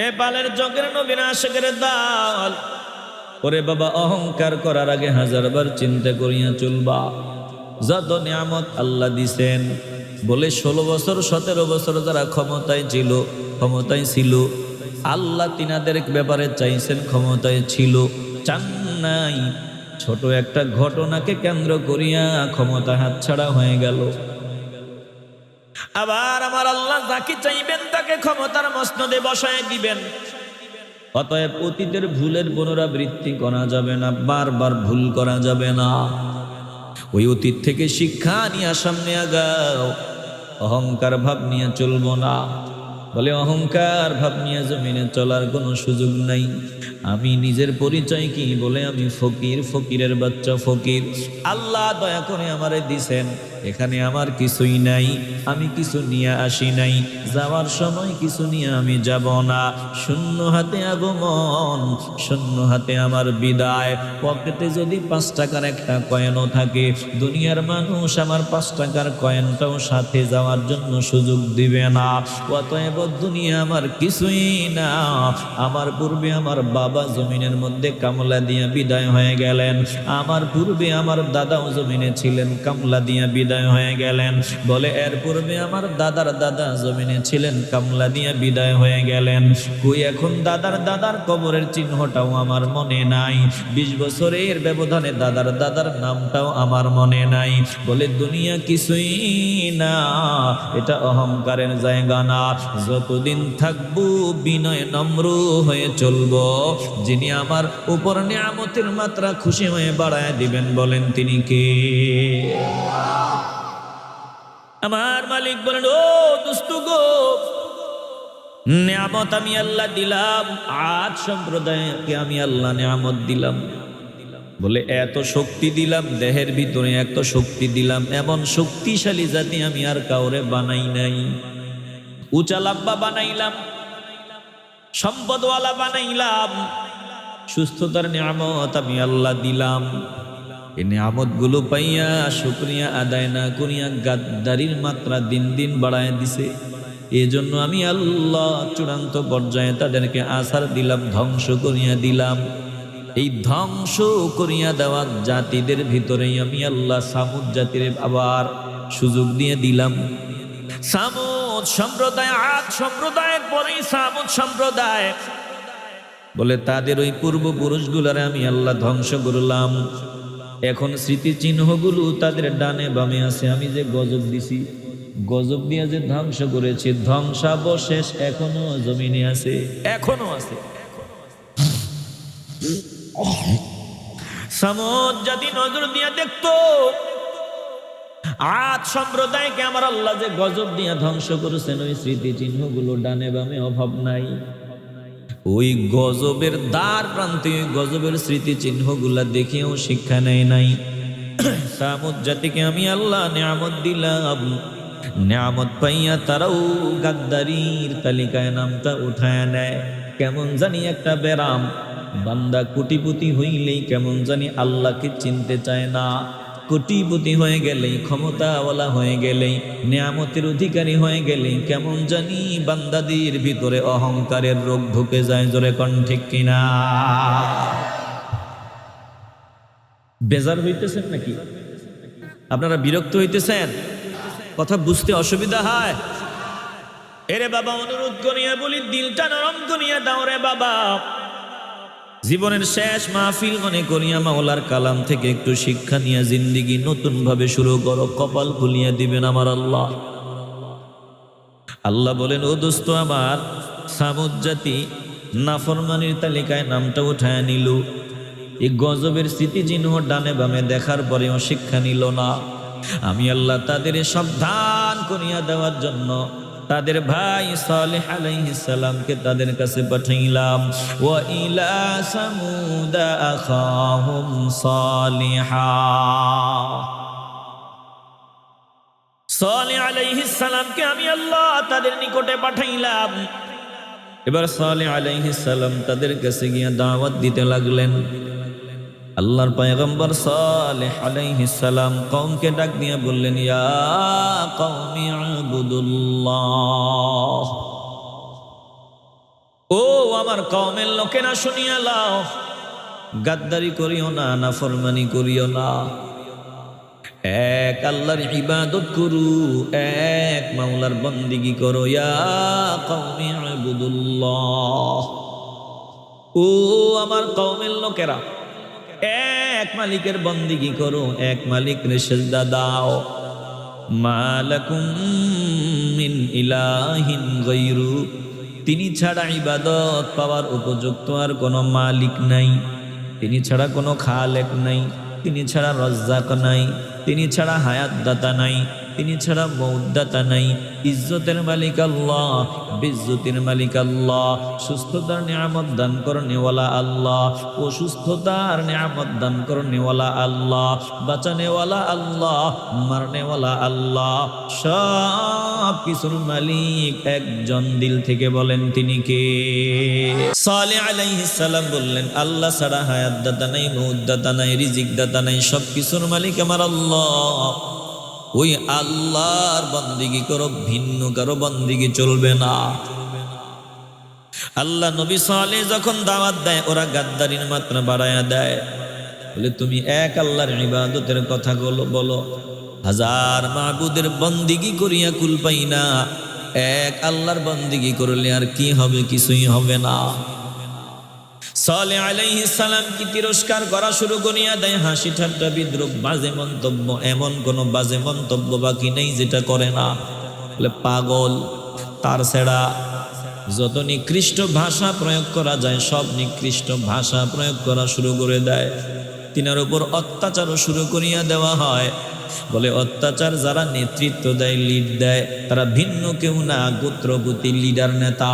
এ পালের জগের নবীর আশিকের দল, ওরে বাবা অহংকার করার আগে 1000 বার চিন্তা করিয়া চলবা। যত নিয়ামত আল্লাহ দিছেন, বলে 16 বছর 17 বছর যারা ক্ষমতায় ছিল আল্লাহ তিনাদের ব্যাপারে চাইছেন ক্ষমতায় ছিল, চান নাই। ছোট একটা ঘটনাকে কেন্দ্র করিয়া ক্ষমতা হাতছাড়া হয়ে গেল। আবার আমার আল্লাহ যাকে চাইবেন তাকে ক্ষমতার মসনদে বসায় দিবেন। অতএব অতীতের ভুলের পুনরাবৃত্তি করা যাবে না, বারবার ভুল করা যাবে না। ওই অতীত থেকে শিক্ষা নিয়ে সামনে আগাও। অহংকার ভাব নিয়ে চলবো না। বলে অহংকার ভাব নিয়ে জমিনে চলার কোনো সুযোগ নাই। আমি নিজের পরিচয় কি বলে, আমি ফকির, ফকিরের বাচ্চা ফকির। আল্লাহ দয়া করে আমারে দিছেন, এখানে আমার কিছুই নাই, আমি কিছু নিয়ে আসি নাই, যাওয়ার সময় কিছু নিয়ে আমি যাব না। শূন্য হাতে আগমন, শূন্য হাতে আমার বিদায়। পকেটে যদি 5 টাকার একটা কয়েনও থাকে, দুনিয়ার মানুষ আমার 5 টাকার কয়েনটাও সাথে যাওয়ার জন্য সুযোগ দিবে না। অতএব দুনিয়া আমার কিছুই না। আমার পূর্বে আমার বাবা জমিনের মধ্যে কামলা দিয়া বিদায় হয়ে গেলেন, আমার পূর্বে আমার দাদাও জমিনে ছিলেন, কামলা দিয়া বিদায় হয়ে গেলেন। বলে এর পূর্বে আমার দাদার দাদা জমিনে ছিলেন, কামলা দিয়া বিদায় হয়ে গেলেন। কই এখন দাদার কবরের চিহ্নটাও আমার মনে নাই। 20 বছরের ব্যবধানে দাদার নামটাও আমার মনে নাই। বলে দুনিয়া কিছুই না, এটা অহংকারের জায়গা না। যতদিন থাকবো বিনয় নম্র হয়ে চলবো। যিনি আমার উপর নিয়ামতের মাত্রা খুশি হয়ে বাড়ায় দিবেন, বলেন তিনি কে? আমার মালিক বলেন, ও দোস্তু গো, নিয়ামত আমি আল্লাহ দিলাম, আজ সম্প্রদায়কে আমি আল্লাহ নিয়ামত দিলাম। বলে এত শক্তি দিলাম, দেহের ভিতরে এত শক্তি দিলাম, এমন শক্তিশালী জাতি আমি আর কাউরে বানাই নাই। উঁচা লাম্বা বানাইলাম, সম্পদওয়ালা বানাইলাম, সুস্থতার নিয়ামত আমি আল্লাহ দিলাম। এই নিয়ামত গুলো পাইয়া শুকরিয়া আদায় না করিয়া গাদ্দারির মাত্রা দিন দিন বাড়ায় দিছে। এজন্য আমি আল্লাহ চূড়ান্ত পর্যায়ে তাদেরকে আছাড় দিলাম, ধ্বংস করিয়া দিলাম। এই ধ্বংস করিয়া দেওয়া জাতিদের ভিতরেই আমি আল্লাহ সামুদ জাতির আবার সুযোগ দিয়ে দিলাম। সামুদ সম্প্রদায়, আদ সম্প্রদায়ের পরেই সামুদ সম্প্রদায়। বলে তাদের ওই পূর্বপুরুষগুলারে আমি আল্লাহ ধ্বংস করলাম। এখন স্মৃতিচিহ্নগুলো তাদের ডানে বামে আছে। আমি যে গজব দিছি, গজব দিয়ে যে ধ্বংস করেছি, ধ্বংসাবশেষ এখনো জমিনে আছে, এখনো আছে। সামুদ জাতি নজর দিয়ে দেখতো আদ সম্প্রদায়কে আমার আল্লাহ যে গজব দিয়ে ধ্বংস করেছেন, ওই স্মৃতিচিহ্নগুলো ডানে বামে অভাব নাই। ওই গজবের দ্বার প্রান্তে ওই গজবের স্মৃতিচিহ্নগুলা দেখেও শিক্ষা নেয় নাই। সামুদ জাতিকে আমি আল্লাহ নিয়ামত দিলাম, নিয়ামত পাইয়া তারাও গাদ্দারির তালিকায় নামটা উঠায় নেয়। কেমন জানি একটা ব্যারাম, বান্দা কোটিপতি হইলেই কেমন জানি আল্লাহকে চিনতে চায় না। কোটিপতি হয়ে গেলেই, ক্ষমতাওয়ালা হয়ে গেলেই, নিয়ামতের অধিকারী হয়ে গেলেই কেমন জানি বান্দাদের ভিতরে অহংকারের রোগ ঢুকে যায়। জোরে কোন ঠিক কিনা? বেজার হইতেছেন নাকি? আপনারা বিরক্ত হইতেছেন? কথা বুঝতে অসুবিধা হয়? এরে বাবা, অনুরোধ করিয়া বলি, দিলটা নরম করিয়া দাও রে বাবা। জীবনের শেষ মাহফিল মনে করিয়া মাওলার কালাম থেকে একটু শিক্ষা নিয়ে জিন্দিগি নতুন ভাবে শুরু করো। কপাল খুলিয়া দিবেন আমার আল্লাহ। আল্লাহ বলেন, ও দোস্ত আমার, সামুদ জাতি নাফরমানির তালিকায় নামটা উঠায় নিল। এই গজবের স্মৃতিচিহ্ন ডানে বামে দেখার পরেও শিক্ষা নিল না। আমি আল্লাহ তাদের সাবধান করিয়া দেওয়ার জন্য তাদের ভাই সালেহ আলাইহিস সালামকে তাদের কাছে পাঠাইলাম। ওয়া ইলা সামুদা আখাহুম সালিহা, সালেহ আলাইহিস সালামকে আমি আল্লাহ তাদের নিকটে পাঠাইলাম। এবার সালেহ আলাইহিস সালাম তাদের কাছে গিয়ে দাওয়াত দিতে লাগলেন। আল্লাহর পয়গম্বর সালেহ আলাইহিস সালাম কওমকে ডাক দিয়ে বললেন, ইয়া কওমি ইবুদুল্লাহ, ও ও আমার কওমের লোকেরা শুনিয়া লাও, গাদ্দারি করিও না, নাফরমানি করিও না, এক আল্লাহর ইবাদত করু, এক মাওলার বন্দিগি করো। ইয়া কওমি ইবুদুল্লাহ, ও আমার কওমের লোকেরা, এক মালিকের বন্দিগি করো, এক মালিকের সিজদা দাও। মা লাকুম মিন ইলাহিন গায়রু, তিনি ছাড়া ইবাদত পাওয়ার উপযুক্ত আর কোনো মালিক নাই, তিনি ছাড়া কোনো খালেক নাই, তিনি ছাড়া রজ্জাক নাই, তিনি ছাড়া হায়াত দাতা নাই, তিনি ছাড়া মৌদাতা নাই। ইজ্জতের মালিক আল্লাহ, বিজ্জতের মালিক আল্লাহ, সুস্থতার নিয়ামত দান করনেওয়ালা আল্লাহ, অসুস্থতার নিয়ামত দান করনেওয়ালা আল্লাহ, বাঁচানেওয়ালা আল্লাহ, মারনেওয়ালা আল্লাহ, সব কিছুর মালিক একজন। দিল থেকে বলেন তিনি কে? সালেহ আলাইহিস সালাম বললেন, আল্লাহ ছাড়া হায়াত দাতা নাই, মৌত দাতা নাই, রিজিক দাতা নাই, সব কিছুর মালিক আমার আল্লাহ। ওই আল্লাহর বন্দিগি করো, ভিন্ন কারো বন্দিগি চলবে না। আল্লাহ নবী সালেহ যখন দাওয়াত দেয়, ওরা গাদ্দারির মাত্রা বাড়ায়া দেয়, বলে তুমি এক আল্লাহর ইবাদতের কথা বলো, হাজার মাবুদের বন্দিগি করিয়া কুল পাই না, এক আল্লাহর বন্দিগি করলে আর কি হবে? কিছুই হবে না। সালেহ আলাইহিস সালাম কি তিরস্কার করা শুরু করিয়া দেয়, হাসি ঠাট্টা বিদ্রুপ বাজে মন্তব্য, এমন কোন বাজে মন্তব্য বাকি নেই যেটা করে না। বলে পাগল, তার ছেড়া, যত নিকৃষ্ট ভাষা প্রয়োগ করা যায় সব নিকৃষ্ট ভাষা প্রয়োগ করা শুরু করে দেয়। তিনার উপর অত্যাচারও শুরু করিয়া দেওয়া হয়। বলে অত্যাচার যারা নেতৃত্ব দেয়, লিড দেয়, তারা ভিন্ন কেউ না, গোত্রপতি, লিডার, নেতা।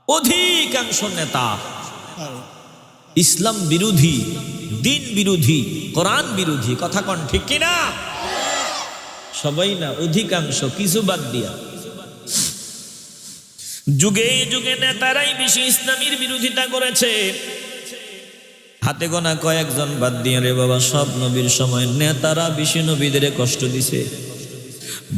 অধিকাংশ নেতা ইসলাম বিরোধী, দিন বিরোধী, কোরআন বিরোধী। কথা কোন ঠিক কিনা? সবাই না, অধিকাংশ, কিছু বাদ দিয়া। যুগে যুগে নেতারাই বেশি ইসলামের বিরোধিতা করেছে। হাতে গোনা কয়েকজন বাদ দিয়ে রে বাবা, সব নবীর সময় নেতারা বেশি নবীদের কষ্ট দিছে।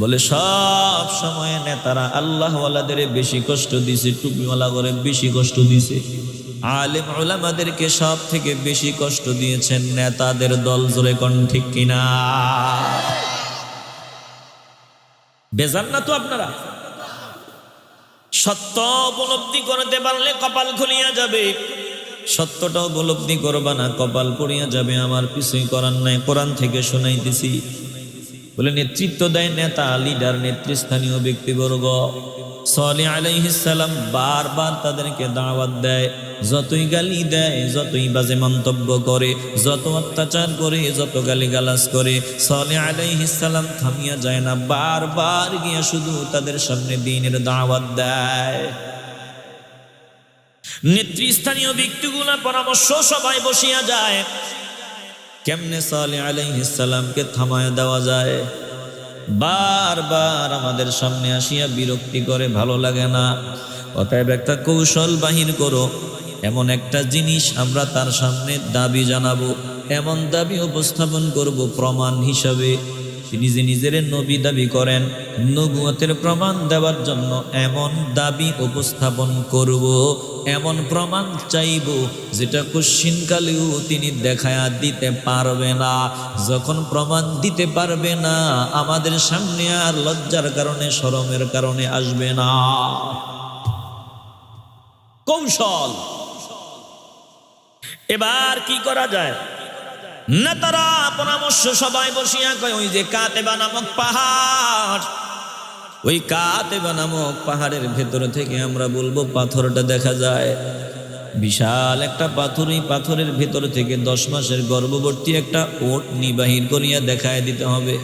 বলে সব সময় নেতারা আল্লাহওয়ালাদের বেশি কষ্ট দিছে, টুপিওয়ালা করে বেশি কষ্ট দিছে। আলেম উলামাদেরকে সব থেকে বেশি কষ্ট দিয়েছেন নেতাদের দল। জোরে কোন ঠিক কিনা? বেজান না তো আপনারা? সত্য উপলব্ধি করতে পারলে কপাল খুলিয়া যাবে, সত্যটা উপলব্ধি করবা না, কপাল পড়িয়া যাবে। আমার কিছুই করার নাই, কোরআন থেকে শোনাইতেছি। বলে নেতৃত্ব দেয় নেতা, লিডার, নেতৃস্থানীয় ব্যক্তিবর্গ। সালেহ আলাইহিস সালাম বারবার তাদেরকে দাওয়াত দেয়। যতই গালি দেয়, যতই বাজে মন্তব্য করে, যত অত্যাচার করে, যত গালিগালাজ করে, সালেহ আলাইহিস সালাম থামিয়া যায় না। বারবার গিয়া শুধু তাদের সামনে দ্বীনের দাওয়াত দেয়। নেতৃস্থানীয় ব্যক্তিগুলা পরামর্শ সবাই বসিয়া যায়, কেমনে সালেহ আলাইহিস সালামকে থামায় দেওয়া যায়। বারবার আমাদের সামনে আসিয়া বিরক্তি করে, ভালো লাগে না। অতএব একটা কৌশল বাহির করো, এমন একটা জিনিস আমরা তার সামনে দাবি জানাবো, এমন দাবি উপস্থাপন করব প্রমাণ হিসাবে। তিনি যে নিজের নবী দাবি করেন, নবুয়তের প্রমাণ দেওয়ার জন্য এমন দাবি উপস্থাপন করব, এমন প্রমাণ চাইব যেটা কোশ্চিনকালেও তিনি দেখায়া দিতে পারবে না। যখন প্রমাণ দিতে পারবে না, আমাদের সামনে আর লজ্জার কারণে, শরমের কারণে আসবে না। কৌশল। এবার কি করা যায়? নেতারা পরামর্শ সবাই বসিয়া কয়, ওই যে কাতেবা নামক পাহাড়, ওই কাতেবা নামক পাহাড়ের ভেতর থেকে আমরা বলবো পাথরটা দেখা যায়, বিশাল একটা পাথর। এই পাথরের ভেতর থেকে 10 মাসের গর্ভবতী একটা ওট বাহির করিয়া দেখায় দিতে হবে।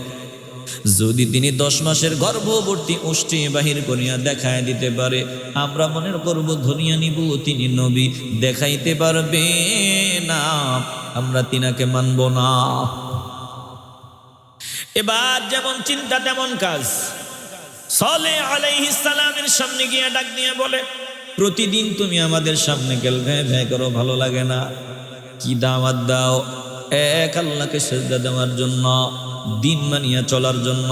যদি তিনি 10 মাসের গর্ভবতী ওষ্টি বাহির করিয়া দেখায় দিতে পারে, আমরা মনে করব ধনিয়া নিব তিনি নবী। দেখাইতে পারবে না, আমরা তিনাকে মানব না। এবার যেমন চিন্তা তেমন কাজ। সালেহ আলাইহিস সালামের সামনে গিয়ে ডাক দিয়ে বলে, প্রতিদিন তুমি আমাদের সামনে ভ্যাঁ ভ্যাঁ করো, ভালো লাগে না? কি দাওয়াত দাও? এক আল্লাহকে সিজদা দেওয়ার জন্য, দিন মানিয়া চলার জন্য।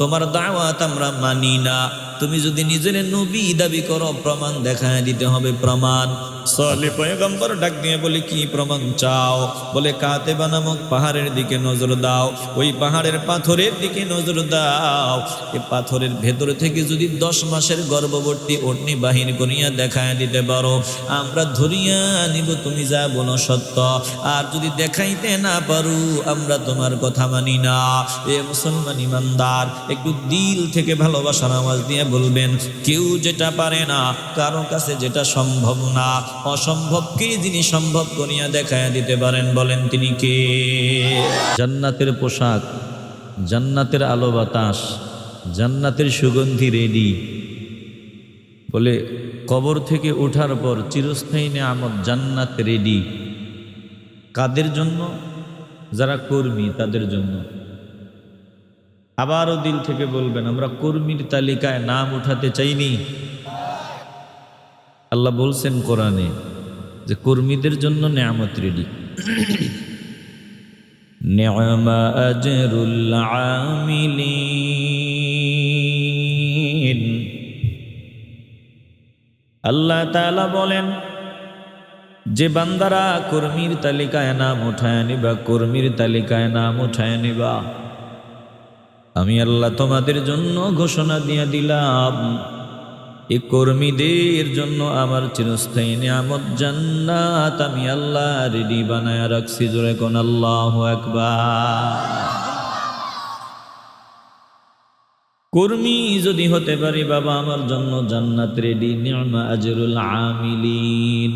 তোমার দাওয়াত আমরা মানি না। তুমি যদি নিজের নবী দাবি করো প্রমাণ দেখায় দিতে হবে প্রমাণ। সালেহ পয়গম্বর ডাক দিয়ে বলে কি প্রমাণ চাও? বলে কাতেবা নামক পাহাড়ের দিকে নজর দাও, ওই পাহাড়ের পাথরের দিকে নজর দাও। এই পাথরের ভেতর থেকে যদি 10 মাসের গর্ভবতী অগ্নি বাহির করিয়া দেখায় দিতে পারো, আমরা ধরিয়া নিব তুমি যা বলো সত্য। আর যদি দেখাইতে না পারো, আমরা তোমার কথা মানি না। এ মুসলমান ইমানদার, একটু দিল থেকে ভালোবাসার আওয়াজ দিয়ে বলবেন, কেউ যেটা পারে না, কারো কাছে যেটা সম্ভব না, অসম্ভবকে যিনি সম্ভব করিয়া দেখায় দিতে পারেন, বলেন তিনি কে? জান্নাতের পোশাক, জান্নাতের আলো বাতাস, জান্নাতের সুগন্ধি রেডি। বলে কবর থেকে ওঠার পর চিরস্থায়ী নেয়ামত জান্নাত রেডি। কাদের জন্য? যারা কর্মী তাদের জন্য। আবারও দিল থেকে বলবেন, আমরা কর্মীর তালিকায় নাম উঠাতে চাইনি। আল্লাহ বলছেন কোরআনে যে কর্মীদের জন্য নেয়ামত রেডি। নি'মা আজরুল আমিলিন। আল্লাহ তাআলা বলেন, যে বান্দারা কর্মীর তালিকায় নাম উঠায় নিবা, কর্মীর তালিকায় নাম উঠায় নিবা, আমি আল্লাহ তোমাদের জন্য ঘোষণা দিয়ে দিলাম, এই কর্মীদের জন্য আমার চিরস্থায়ী নিয়ামত জান্নাত আমি আল্লাহ রেডি বানায়া রাখছি। জোরে কোন আল্লাহু আকবার। কর্মী যদি হতে পারি বাবা, আমার জন্য জান্নাত রেডি। নি'মা আজরুল আমিলিন।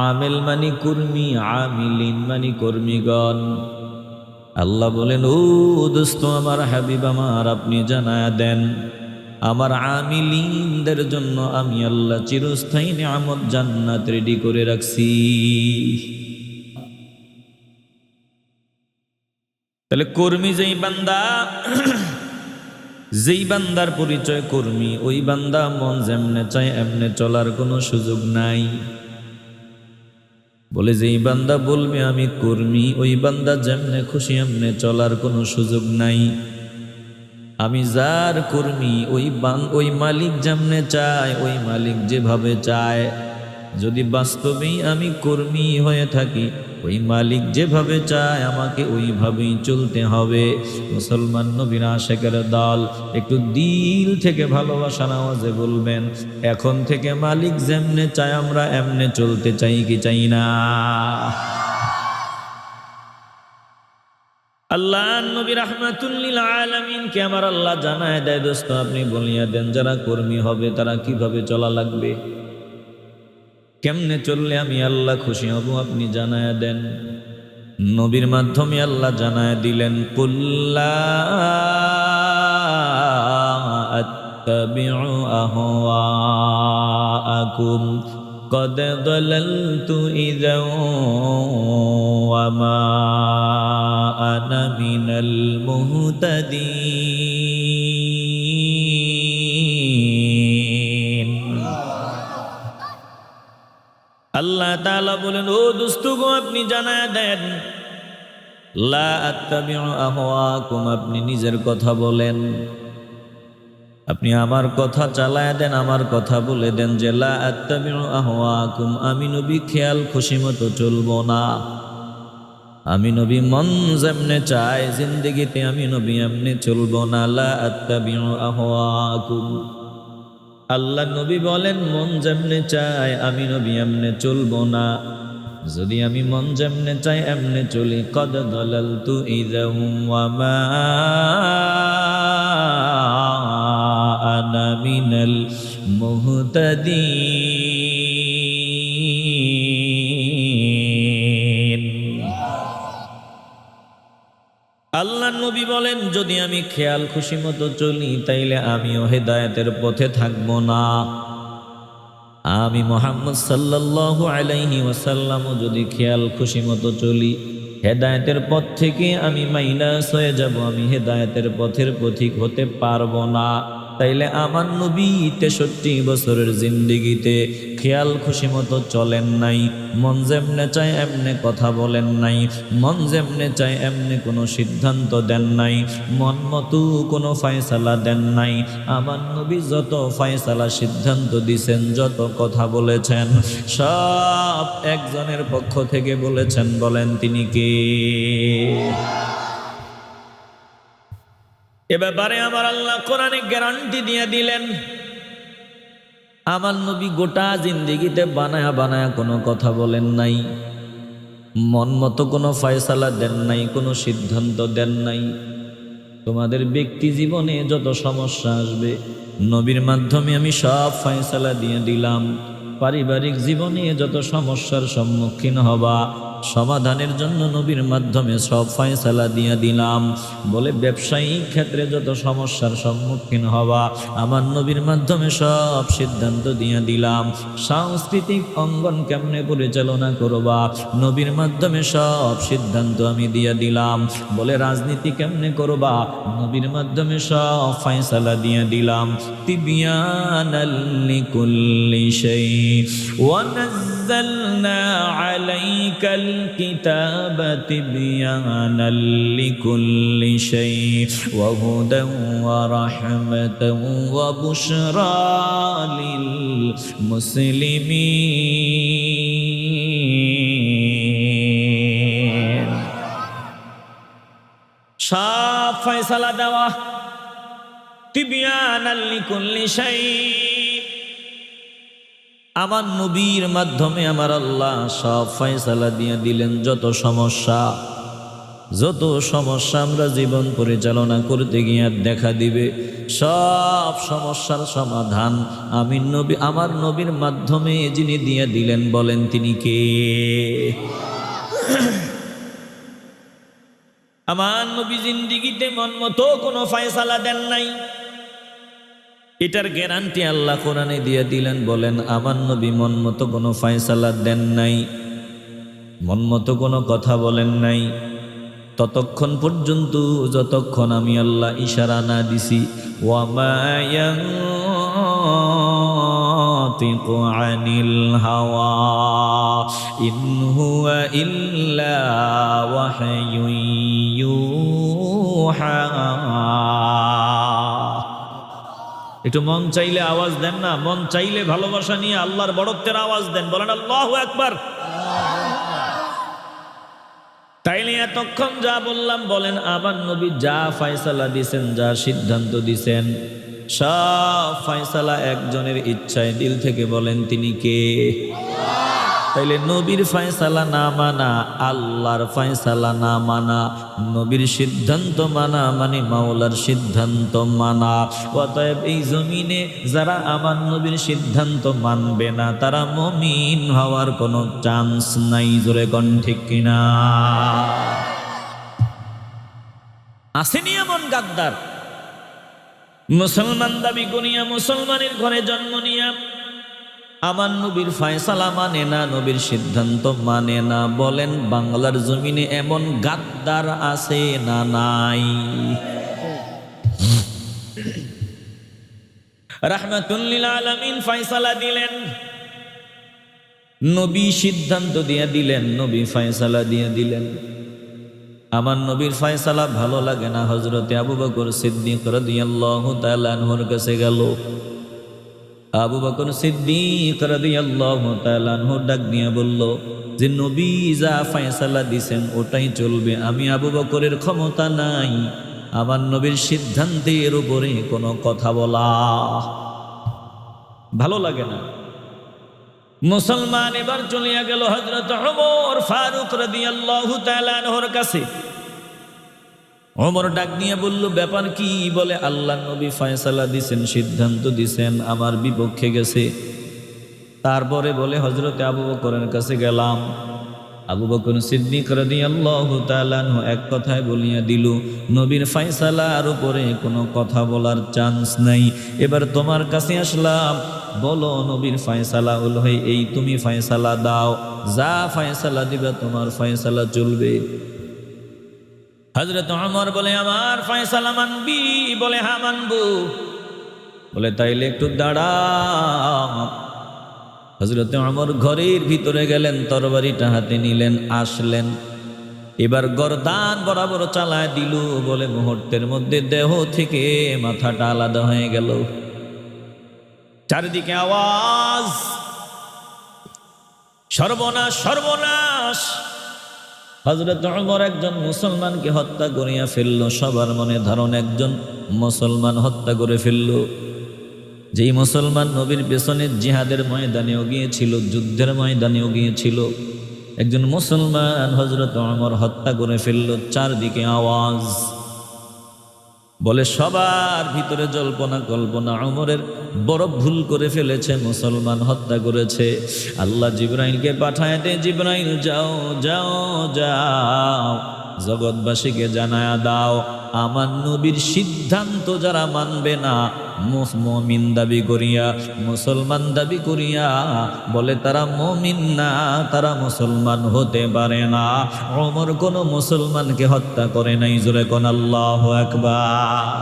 আমিল মানে কর্মী, আমিলিন মানে কর্মীগণ। আল্লাহ বলেন, ও দোস্ত আমার, হাবিব আমার, আপনি জানায়া দেন আমার আমিলিনদের জন্য আমি আল্লাহ চিরস্থায়ী নিয়ামত জান্নাত রেডি করে রাখছি। তাহলে কর্মী যেই বান্দা, যেই বান্দার পরিচয় কর্মী, ওই বান্দা মন যেমনে চায় এমনে চলার কোনো সুযোগ নাই। বলে যেই বান্দা বলবে আমি কর্মী, ওই বান্দা যেমনে খুশি এমনে চলার কোনো সুযোগ নাই। আমি যার কর্মী, ওই মালিক যেমনে চায়, ওই মালিক যেভাবে চায়। যদি বাস্তবেই আমি কর্মী হয়ে থাকি, ওই মালিক যেভাবে চায় আমাকে ওইভাবেই চলতে হবে। মুসলমান নবীর আশিকের দল, একটু দিল থেকে ভালোবাসার আওয়াজে বলবেন, এখন থেকে মালিক যেমনে চায় আমরা এমনে চলতে চাই কি চাই না? আল্লাহ নবী রাহমাতুল লিল আলামিন কে আমার আল্লাহ জানায় দেয়, দোস্ত আপনি বলিয়া দেন যারা কর্মী হবে তারা কিভাবে চলা লাগবে, কেমনে চললে আমি আল্লাহ খুশি হব, আপনি জানায় দেন। নবীর মাধ্যমে আল্লাহ জানায় দিলেন, কুল্লা আত্তাবিউ আহওয়াআকুম কদ দালালতু ইযা ওয়া মা আনা মিনাল মুহতাদিন। আল্লাহ তাআলা বলেন, ও দোস্ত গো, আপনি জানায় দেন, লা আত্তাবিউ আহওয়াকুম, আপনি নিজের কথা বলেন, আপনি আমার কথা চালায় দেন, আমার কথা বলে দেন যে লা আত্তাবিউ আহওয়াকুম, আমি নবী খেয়াল খুশি মতো চলবো না। আমি নবী মন যেমনে চায় জিন্দেগিতে আমি নবী এমনি চলবো না। লা আত্তাবিউ আহওয়াকুম, আল্লাহ নবী বলেন মন যেমনে চায় আমি নবী এমনে চলবো না। যদি আমি মন যেমনে চাই এমনে চলি, কদ দালালতু ইযা ওয়া মা আনা মিনাল মুহতাদিন। আল্লাহ নবী বলেন, যদি আমি খেয়াল খুশি মতো চলি তাইলে আমিও হেদায়েতের পথে থাকবো না। আমি মুহাম্মদ সাল্লাল্লাহু আলাইহি ওয়াসাল্লামও যদি খেয়াল খুশি মতো চলি, হেদায়েতের পথ থেকে আমি মাইনাস হয়ে যাব, আমি হেদায়েতের পথের পথিক হতে পারবো না। তাইলে আমার নবী 63 বছরের জিন্দেগিতে খেয়াল খুশি মতো চলেন নাই, মন যেমনে চায় এমনে কথা বলেন নাই, মন যেমনে চায় এমনে কোনো সিদ্ধান্ত দেন নাই, মন মতো কোনো ফয়সালা দেন নাই। আমার নবী যত ফয়সালা সিদ্ধান্ত দিছেন, যত কথা বলেছেন, সব একজনের পক্ষ থেকে বলেছেন। বলেন তিনি কে? এ ব্যাপারে আমার আল্লাহ কোরআনে গ্যারান্টি দিয়ে দিলেন। আমার নবী গোটা জিন্দেগিতে বানায়া বানায়া কোনো কথা বলেন নাই, মন মতো কোনো ফয়সালা দেন নাই, কোনো সিদ্ধান্ত দেন নাই। তোমাদের ব্যক্তি জীবনে যত সমস্যা আসবে, নবীর মাধ্যমে আমি সব ফয়সালা দিয়ে দিলাম। পারিবারিক জীবনে যত সমস্যার সম্মুখীন হবা, সমাধানের জন্য নবীর মাধ্যমে সব ফয়সালা দিয়ে দিলাম। বলে ব্যবসায়িক ক্ষেত্রে যত সমস্যার সম্মুখীন হবা, আমার নবীর মাধ্যমে সব সিদ্ধান্ত দিয়ে দিলাম। সাংস্কৃতিক অঙ্গন কেমনে পরিচালনা করবা, নবীর মাধ্যমে সব সিদ্ধান্ত আমি দিয়ে দিলাম। বলে রাজনীতি কেমনে করবা, নবীর মাধ্যমে সব ফয়সালা দিয়ে দিলাম। তিবিয়ানাল লিকুল্লি শাই ওয়া নাযালনা আলাইকাল কিতাবা তিবিয়ানাল লিকুল্লি শাই ওয়া হুদান ওয়া রাহমাতান ওয়া বুশরা লিল মুসলিমিন। সব ফয়সালা দেওয়া, তিবিয়ানাল লিকুল্লি শাই। আমার নবীর মাধ্যমে আমার আল্লাহ সব ফয়সালা দিয়ে দিলেন। যত সমস্যা আমরা জীবন পরিচালনা করতে গিয়ে দেখা দিবে, সব সমস্যার সমাধান আমি নবী, আমার নবীর মাধ্যমে যিনি দিয়ে দিলেন, বলেন তিনি কে? আমার নবী জিন্দেগিতে মন মতো কোনো ফয়সালা দেন নাই। এটার গ্যারান্টি আল্লাহ কোরআনে দিয়ে দিলেন। বলেন আমার নবী মন মতো কোনো ফয়সালা দেন নাই, মন মতো কোনো কথা বলেন নাই, ততক্ষণ পর্যন্ত যতক্ষণ আমি আল্লাহ ইশারা না দিছি। ওয়া মা ইয়ানতিকু আনিল হাওয়া ইন হুয়া ইল্লা ওয়াহয়ুন ইউহা। একটু মন চাইলে আওয়াজ দেন না, মন চাইলে ভালোবাসা নিয়ে আল্লাহর বড়ত্বের আওয়াজ দেন। বলেন আল্লাহু আকবার। তাইলে এতক্ষণ যা বললাম, বলেন আমার নবী যা ফয়সালা দিছেন, যা সিদ্ধান্ত দিছেন, সব ফয়সালা একজনের ইচ্ছায় দিল থেকে, বলেন তিনি কে? তাইলে নবীর ফয়সালা না মানা, আল্লাহর ফয়সালা না মানা, নবীর সিদ্ধান্ত মানা মানে মাওলার সিদ্ধান্ত মানা। অতএব এই জমিনে যারা আমার নবীর সিদ্ধান্ত মানবে না, তারা মুমিন হওয়ার কোনো চান্স নাই। জোরে কোন ঠিক কিনা? আসেনি এমন গাদ্দার মুসলমান দাবি করিয়া, মুসলমানের ঘরে জন্ম নিয়া আমার নবীর ফয়সালা মানে না, নবীর সিদ্ধান্ত মানে না। বলেন বাংলার জমিনে এমন গাদ্দার আছে না নাই? রাহমাতুল লিল আলামিন ফয়সালা দিলেন, নবী সিদ্ধান্ত দিয়ে দিলেন, নবী ফয়সালা দিয়ে দিলেন। আমার নবীর ফয়সালা ভালো লাগে না, হযরতে আবু বকর সিদ্দিক রাদিয়াল্লাহু তাআলা আনহুর কাছে গেল। আবু বকর সিদ্দিক রাদিয়াল্লাহু তাআলা আনহু ডাক দিয়ে বলল যে নবী যা ফয়সালা দিবেন ওটাই চলবে। আমি আবু বকরের ক্ষমতা নাই আমার নবীর সিদ্ধান্তের উপরে কোনো কথা বলা, ভালো লাগে না। মুসলমান এবার চলিয়া গেল হযরত ওমর ফারুক রাদিয়াল্লাহু তাআলা আনহুর কাছে। ওমর ডাক নিয়ে বলল ব্যাপার কি? বলে আল্লাহ নবী ফয়সালা দিছেন, সিদ্ধান্ত দিছেন, আমার বিপক্ষে গেছে। তারপরে বলে হযরতে আবু বকরের কাছে গেলাম। আবু বকর সিদ্দিক রাদিয়াল্লাহু তাআলা আনহু এক কথায় বলিয়া দিল নবীর ফয়সালার উপরে কোনো কথা বলার চান্স নাই। এবার তোমার কাছে আসলাম, বলো নবীর ফয়সালা হলো এই, তুমি ফয়সালা দাও, যা ফয়সালা দিবা তোমার ফয়সালা চলবে। হযরত ওমর বলে আমার ফয়সালা মানবি? বলে হ্যাঁ মানবো। বলে তাইলে একটু দাঁড়াও। হযরত ওমর ঘরের ভিতরে গেলেন, তরবারিটা হাতে নিলেন, আসলেন, এবার গর্দান বরাবর চালায় দিল। বলে মুহূর্তের মধ্যে দেহ থেকে মাথাটা আলাদা হয়ে গেল। চারিদিকে আওয়াজ, সর্বনাশ সর্বনাশ। হযরত ওমর একজন মুসলমানকে হত্যা করিয়া ফেলল। সবার মনে ধারণা একজন মুসলমান হত্যা করে ফেলল, যেই মুসলমান নবীর পেছনে জিহাদের ময়দানেও গিয়েছিল, যুদ্ধের ময়দানেও গিয়েছিল। একজন মুসলমান হযরত ওমর হত্যা করে ফেলল। চারদিকে আওয়াজ। বলে সবার ভিতরে জল্পনা কল্পনা, ওমরের বড় ভুল করে ফেলেছে, মুসলমান হত্যা করেছে। আল্লাহ জিবরাইলকে পাঠায় দে, জিবরাইল যাও যাও যাও, জগৎবাসীকে জানায়া দাও আমার নবীর সিদ্ধান্ত যারা মানবে না, মুমিন দাবি করিয়া, মুসলমান দাবি করিয়া, বলে তারা মুমিন না, তারা মুসলমান হতে পারে না। ওমর কোন মুসলমানকে হত্যা করে নাই। জোরে কোন আল্লাহু আকবার।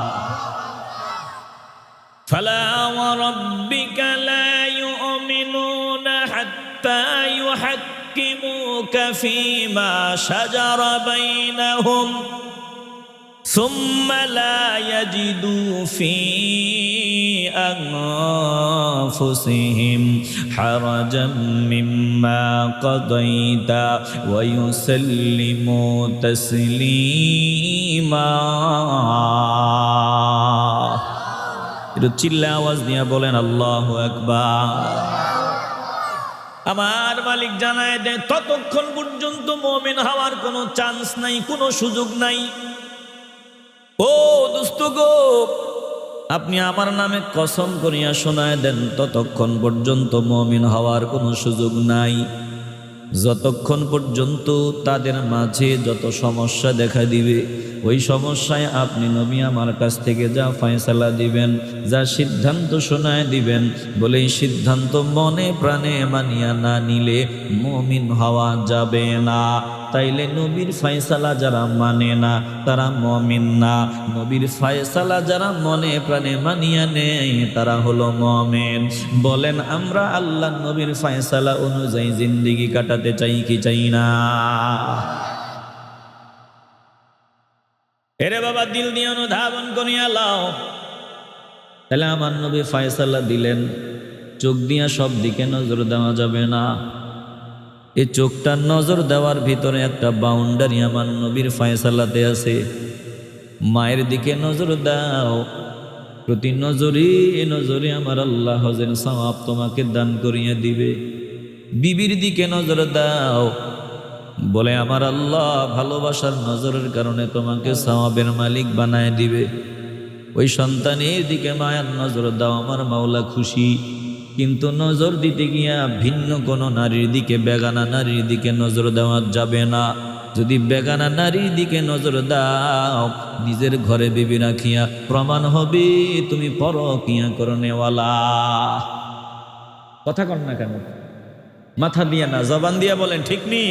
ফালা ওয়া রাব্বিকা লা ইউমিনুনা হাত্তা ইউহাক্কিমুকা ফীমা শাজারা বাইনাহুম ثم لا يجدوا في أنفسهم حرجا مما قضيت ويسلموا تسليما। একটু চিল্লা আওয়াজ দিয়ে বলেন আল্লাহু আকবার। আমার মালিক জানায় দেয় ততক্ষণ পর্যন্ত মুমিন হওয়ার কোনো চান্স নাই, কোনো সুযোগ নাই। ও দোস্ত গো, আপনি আমার নামে কসম করিয়া শোনায় দেন, ততক্ষণ পর্যন্ত মুমিন হওয়ার কোনো সুযোগ নাই, যতক্ষণ পর্যন্ত তাদের মাঝে যত সমস্যা দেখা দিবে, ওই সমস্যায় আপনি নবী আমার কাছ থেকে যা ফয়সালা দিবেন, যা সিদ্ধান্ত শোনায় দিবেন, বলে এই সিদ্ধান্ত মনে প্রাণে মানিয়া না নিলে মুমিন হওয়া যাবে না। তাইলে নবীর ফয়সালা যারা মানে না তারা মুমিন না, নবীর ফয়সালা যারা মনে প্রাণে মানিয়া নেয় তারা হলো মুমিন। বলেন আমরা আল্লাহ নবীর ফয়সালা অনুযায়ী জিন্দেগি কাটাতে চাই কি চাই না? এরে বাবা, দিল দিয়ে অনুধাবন করিয়া লাও। তাহলে আমার নবী ফয়সালা দিলেন, চোখ দিয়া সব দিকে নজর দেওয়া যাবে না। এই চোখটা নজর দেওয়ার ভিতরে একটা বাউন্ডারি আমার নবীর ফয়সালাতে আছে। মায়ের দিকে নজর দাও, প্রতি নজরে নজরে আমার আল্লাহ হজের সওয়াব তোমাকে দান করিয়া দিবে। বিবির দিকে নজর দাও, বলে আমার আল্লাহ ভালোবাসার নজরের কারণে তোমাকে সওয়াবের মালিক বানায় দিবে। ওই সন্তানের দিকে মায়ার নজর দাও, আমার মাওলা খুশি। কিন্তু নজর দিতে গিয়া ভিন্ন কোন নারীর দিকে, বেগানা নারীর দিকে নজর দেওয়া যাবে না। যদি বেগানা নারীর দিকে নজর দাও, নিজের ঘরে বিবি রাখিয়া প্রমাণ হবে তুমি পরকিয়া করনেওয়ালা। কথা কন না কেন? মাথা দিয়া না, জবান দিয়া বলেন ঠিক নি?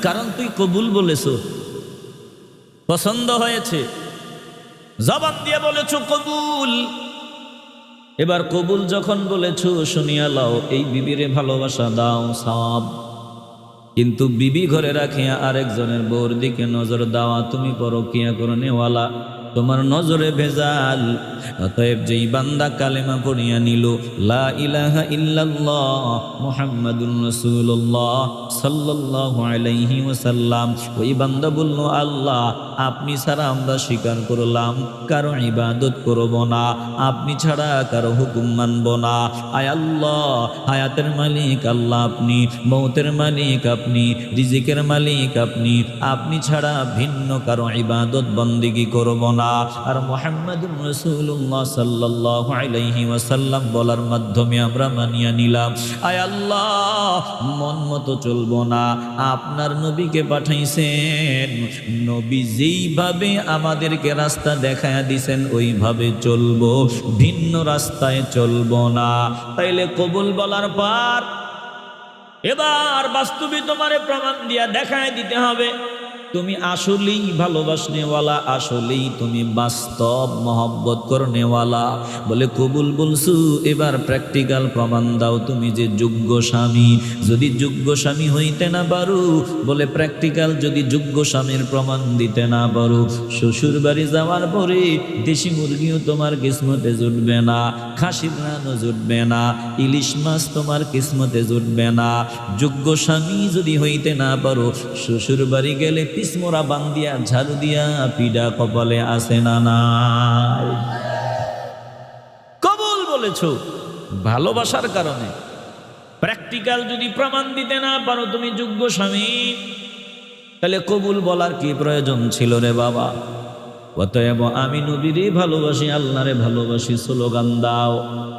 কারণ তুই কবুল বলেছো, পছন্দ হয়েছে, জবান দিয়ে বলেছো কবুল। এবার কবুল যখন বলেছো, শুনিয়া লাও, এই বিবিরে ভালোবাসা দাও, সওয়াব। কিন্তু বিবি ঘরে রাখিয়া আরেকজনের বউর দিকে নজর দেওয়া, তুমি পরকিয়া করনেওয়ালা, তোমার নজরে ভেজাল। অতএব যেই বান্দা কালেমা পড়িয়া নিল, লা ইলাহা ইল্লাল্লাহ মুহাম্মাদুর রাসূলুল্লাহ সাল্লাল্লাহু আলাইহি ওয়াসাল্লাম, ওই বান্দা বলল আল্লাহ আপনি ছাড়া আমরা স্বীকার করলাম কারো ইবাদত করব না, আপনি ছাড়া কারো হুকুম মানব না। আয় আল্লাহ, হায়াতের মালিক আল্লাহ আপনি, মৌতের মালিক আপনি, রিজিকের মালিক আপনি, আপনি ছাড়া ভিন্ন কারো ইবাদত বন্দেগী করব না। আর মুহাম্মাদুর রাসূলুল্লাহ সাল্লাল্লাহু আলাইহি ওয়াসাল্লাম বলার মাধ্যমে আমরা মানিয়া নিলাম। আয় আল্লাহ, মন মতো চলবো না, আপনার নবীকে পাঠাইছেন, নবী যেইভাবে আমাদেরকে রাস্তা দেখায়া দিছেন ওইভাবে চলবো, ভিন্ন রাস্তায় চলবো না। তাইলে কবুল বলার পর এবার বাস্তবে তোমারে প্রমাণ দিয়া দেখায় দিতে হবে তুমি আসলেই ভালোবাসনেওয়ালা, আসলেই তুমি বাস্তব মহব্বত করনেওয়ালা। বলে কবুল বলছু, এবার প্র্যাকটিক্যাল প্রমাণ দাও তুমি যে যোগ্য স্বামী। যদি যোগ্য স্বামী হইতে না পারো, বলে প্র্যাকটিক্যাল যদি যোগ্য স্বামীর প্রমাণ দিতে না পারো, শ্বশুর বাড়ি যাওয়ার পরে দেশি মুরগিও তোমার কিসমতে জুটবে না, খাসির রানও জুটবে না, ইলিশ মাছ তোমার কিসমতে জুটবে না। যোগ্য স্বামী যদি হইতে না পারো, শ্বশুর বাড়ি গেলে পিসমোরা বান্দিয়া ঝাড়ু দিয়া পিডা কপালে আসে না নাই। কবুল বলেছো ভালোবাসার কারণে। প্র্যাকটিক্যাল যদি প্রমাণ দিতে না পারো তুমি যোগ্য স্বামী, তাহলে কবুল বলার কি প্রয়োজন ছিল রে বাবা? অতএব আমি নবীরে ভালোবাসি, আল্লাহরে ভালোবাসি স্লোগান দাও।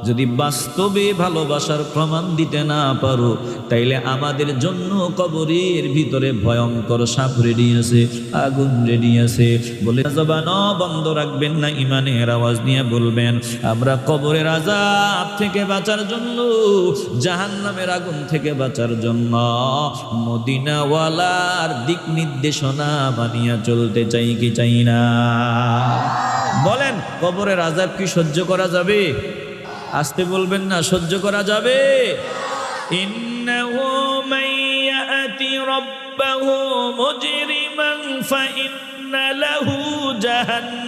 যদি বাস্তবে ভালোবাসার প্রমাণ দিতে না পারো, তাইলে আমাদের জন্য কবরের ভিতরে ভয়ঙ্কর সাপ রেডি আছে, আগুন রেডি আছে। বলে জবান বন্ধ রাখবেন না, ইমানের আওয়াজ নিয়ে বলবেন, আমরা কবরের আযাব থেকে বাঁচার জন্য, জাহান্নামের আগুন থেকে বাঁচার জন্য মদিনাওয়ালার দিক নির্দেশনা মানিয়া চলতে চাই কি চাই না? বলেন, কবরের আযাব কি সহ্য করা যাবে? আসতে বলবেন না, সহ্য করা যাবে? ইন্নাহু মাইয়াতি রাব্বাহু মুজরিমান ফাইন্না লাহু জাহান্নাম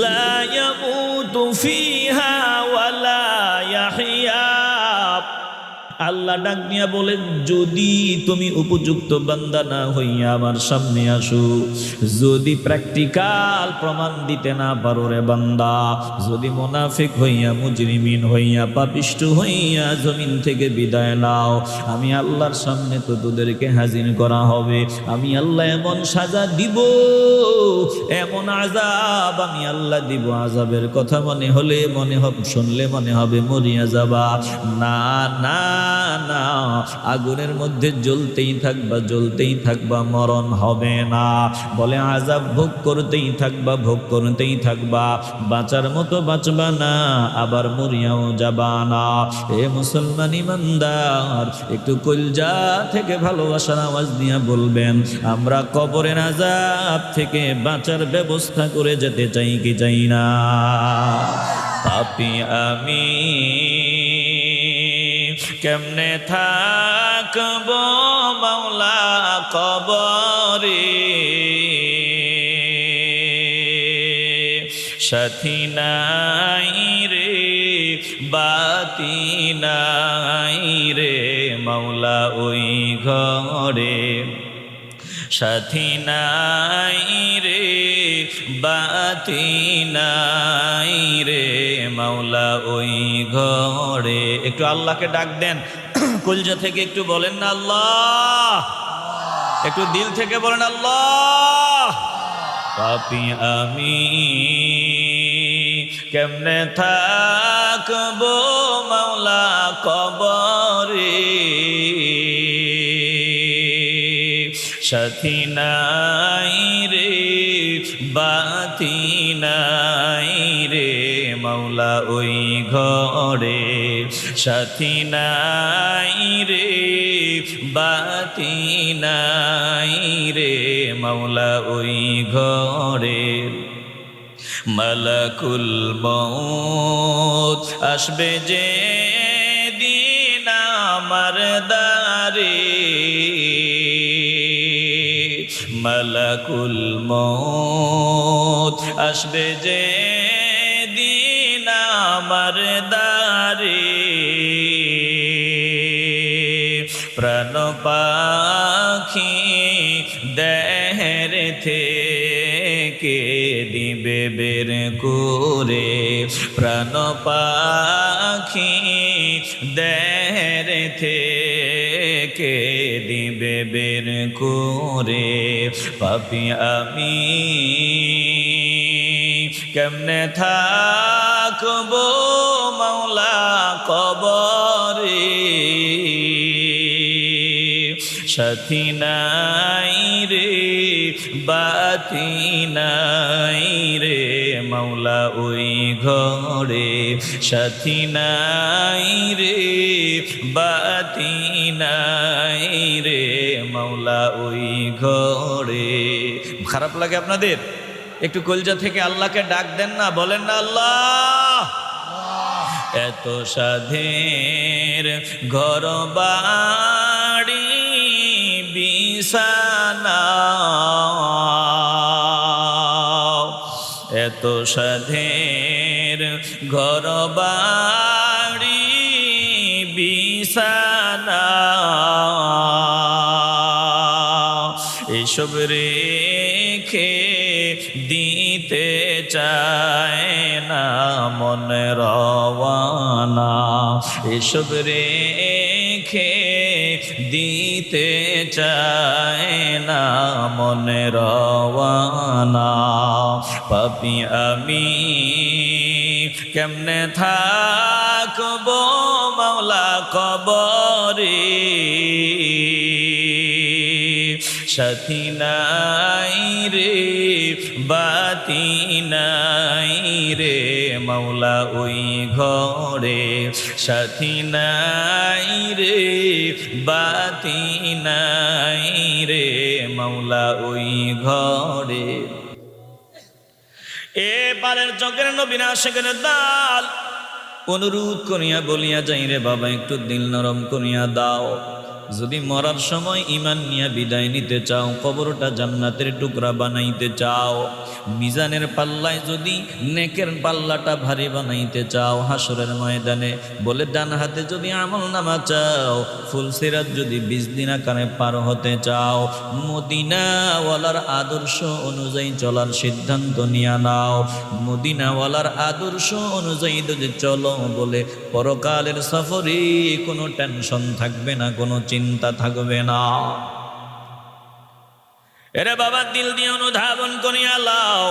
লা ইয়ামুতু ফিহা ওয়ালা ইয়াহইয়া। আল্লাহ ডাক নিয়া বলেন, যদি তুমি উপযুক্ত বান্দা না হইয়া আমার সামনে আসো, যদি প্র্যাকটিক্যাল প্রমাণ দিতে না পারো রে বান্দা, যদি মুনাফিক হইয়া, মুজরিমিন হইয়া, পাপিষ্ঠ হইয়া জমিন থেকে বিদায় নাও, আমি আল্লাহর সামনে তো তোদেরকে হাজির করা হবে। আমি আল্লাহ এমন সাজা দিব, এমন আযাব আমি আল্লাহ দিব, আযাবের কথা মনে হলে মনে হবে, শুনলে মনে হবে মরিয়া যাবা। না না না, আগুনের মধ্যে জ্বলতেই থাকবা, জ্বলতেই থাকবা, মরণ হবে না। বলে আযাব ভোগ করতেই থাকবা, ভোগ করতেই থাকবা, বাঁচার মতো বাঁচবা না, আবার মরিয়াও যাবা না। এ মুসলমান ইমানদার, একটু কলজা থেকে ভালোবাসার আওয়াজ নিয়ে বলবেন, আমরা কবরের আযাব থেকে বাঁচার ব্যবস্থা করে যেতে চাই কি চাই না? পাপী আমি কেমনে থাকব মাওলা কবরে, সাথী নাই রে বাতি নাই রে মাওলা ওই ঘরে, সাথী নাই রে বাতি নাই রে মাওলা ওই ঘরে। একটু আল্লাহকে ডাক দেন, কলজা থেকে একটু বলেন না আল্লাহ, একটু দিল থেকে বলেন আল্লাহ। পাপী আমি কেমনে থাকবো মাওলা কবরে, সাথী নাই রে বাতি নাই রে মাওলা ওই ঘরে, সাথী নাই রে বাতি নাই রে মাওলা ওই ঘরে। মালাকুল মউত আসবে যে দিন আমার দ্বারে, মালাকুল মউত আসবে যে দিন আমার দ্বারে, প্রাণ পাখি দেহের থেকে দিবে বের করে, প্রাণ পাখি দেহের থেকে দিবে বের করে। পাপী আমি কেমনে থাকবো মাওলা কবরে, সাথী নাই রে বাতি নাই রে মাওলা ওই ঘরে সাথী নাই রে বাতি নাই রে মাওলা ওই ঘরে। খারাপ লাগে আপনাদের? একটু কলজা থেকে আল্লাহকে ডাক দেন না, বলেন না আল্লাহ। এত সাধের ঘর বাড়ি বিছানা, এত সাধের ঘর বাড়ি বিছানা, এসব রেখে দিতে চায় না মনে রওয়ানা, এসব রেখে দিতে চায় না মনে রওয়ানা। পাপী আমি কেমনে থাকবো মাওলা কবরে, সাথী নাই রে বাতি নাই রে মাওলা ওই ঘরে সাথী নাই রে বাতি নাই রে মাওলা ওই ঘরে। এবারের জগের নবীনা সেখানে দাল অনুরোধ করিয়া বলিয়া যাই রে বাবা একটু দিল নরম করিয়া দাও, যদি মরার সময় ঈমান নিয়ে বিদায় নিতে চাও, কবরটা জান্নাতের টুকরা বানাইতে চাও, মিজানের পাল্লায় যদি নেকের পাল্লাটা ভারী বানাইতে চাও, হাসরের ময়দানে বলে ডান হাতে যদি আমল নামা চাও, ফুলসিরাত যদি 20 দিন আকারে পার হতে চাও, মদিনাওয়ালার আদর্শ অনুযায়ী চলার সিদ্ধান্ত নিয়ে নাও। মদিনাওয়ালার আদর্শ অনুযায়ী যদি চলো বলে পরকালের সফরে কোনো টেনশন থাকবে না, কোনো চিন্তা থাকবে না। এরে বাবা দিল দিয়ে অনুধাবন করিয়া লাও,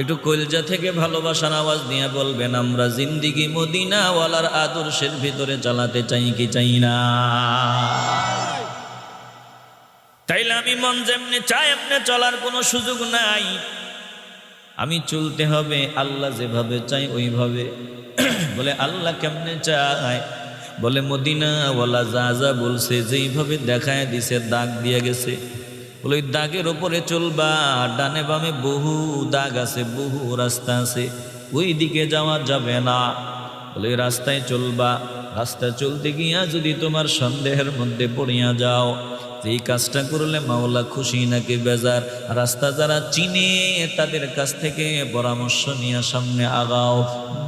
একটু কলজা থেকে ভালোবাসার আওয়াজ দিয়ে বলবেন আমরা জিন্দিগি মদিনাওয়ালার আদর্শের ভিতরে চালাতে চাই কি চাই না? তাইলে আমি মন যেমনি চাই এমনি চলার কোনো সুযোগ নাই, আমি চলতে হবে আল্লাহ যেভাবে চাই ওইভাবে। বলে আল্লাহ কেমনে চায়? বলে মদিনাওয়ালা যা যা বলছে যেইভাবে দেখায় দিছে, দাগ দিয়ে গেছে, বলে ওই দাগের ওপরে চলবা। ডানে বামে বহু দাগ আছে, বহু রাস্তা আছে, ওই দিকে যাওয়া যাবে না। বলে ওই রাস্তায় চলবা। রাস্তা চলতে গিয়া যদি তোমার সন্দেহের মধ্যে পড়িয়া যাও এই কাজটা করলে মাওলা খুশি নাকি বেজার, রাস্তা যারা চিনে তাদের কাছ থেকে পরামর্শ নিয়ে সামনে আগাও।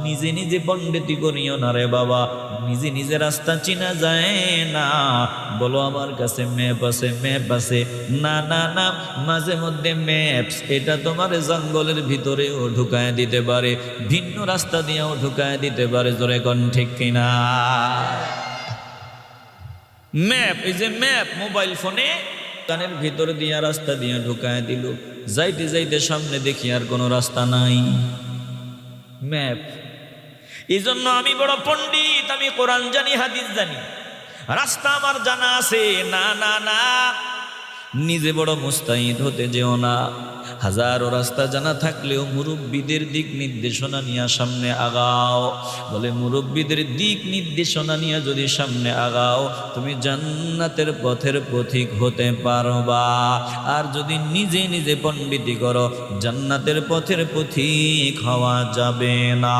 নিজে নিজে পণ্ডিতি করিও না রে বাবা, নিজে নিজে রাস্তা চিনা যায় না। বলো আমার কাছে ম্যাপ আছে, ম্যাপ আছে, না না না, মাঝে মধ্যে ম্যাপস এটা তোমার জঙ্গলের ভিতরেও ঢুকায় দিতে পারে, ভিন্ন রাস্তা দিয়েও ঢুকায় দিতে পারে। জোরে কোন ঠিক কিনা? ম্যাপ, এই যে ম্যাপ মোবাইল ফোনে কানের ভিতর দিয়া রাস্তা দিয়ে ঢুকায় দিল, যাইতে যাইতে সামনে দেখি আর কোনো রাস্তা নাই। ম্যাপ। এই জন্য আমি বড় পণ্ডিত, আমি কোরআন জানি, হাদিস জানি, রাস্তা আমার জানা আছে। না না না, নিজে বড় মুস্তাহিদ হতে যেও না। হাজারো রাস্তা জানা থাকলেও মুরব্বীদের দিক নির্দেশনা নিয়ে সামনে আগাও। বলে মুরব্বীদের দিক নির্দেশনা নিয়ে যদি সামনে আগাও তুমি জান্নাতের পথের পথিক হতে পারবা। আর যদি নিজে নিজে পণ্ডিতি করো জান্নাতের পথের পথিক হওয়া যাবে না।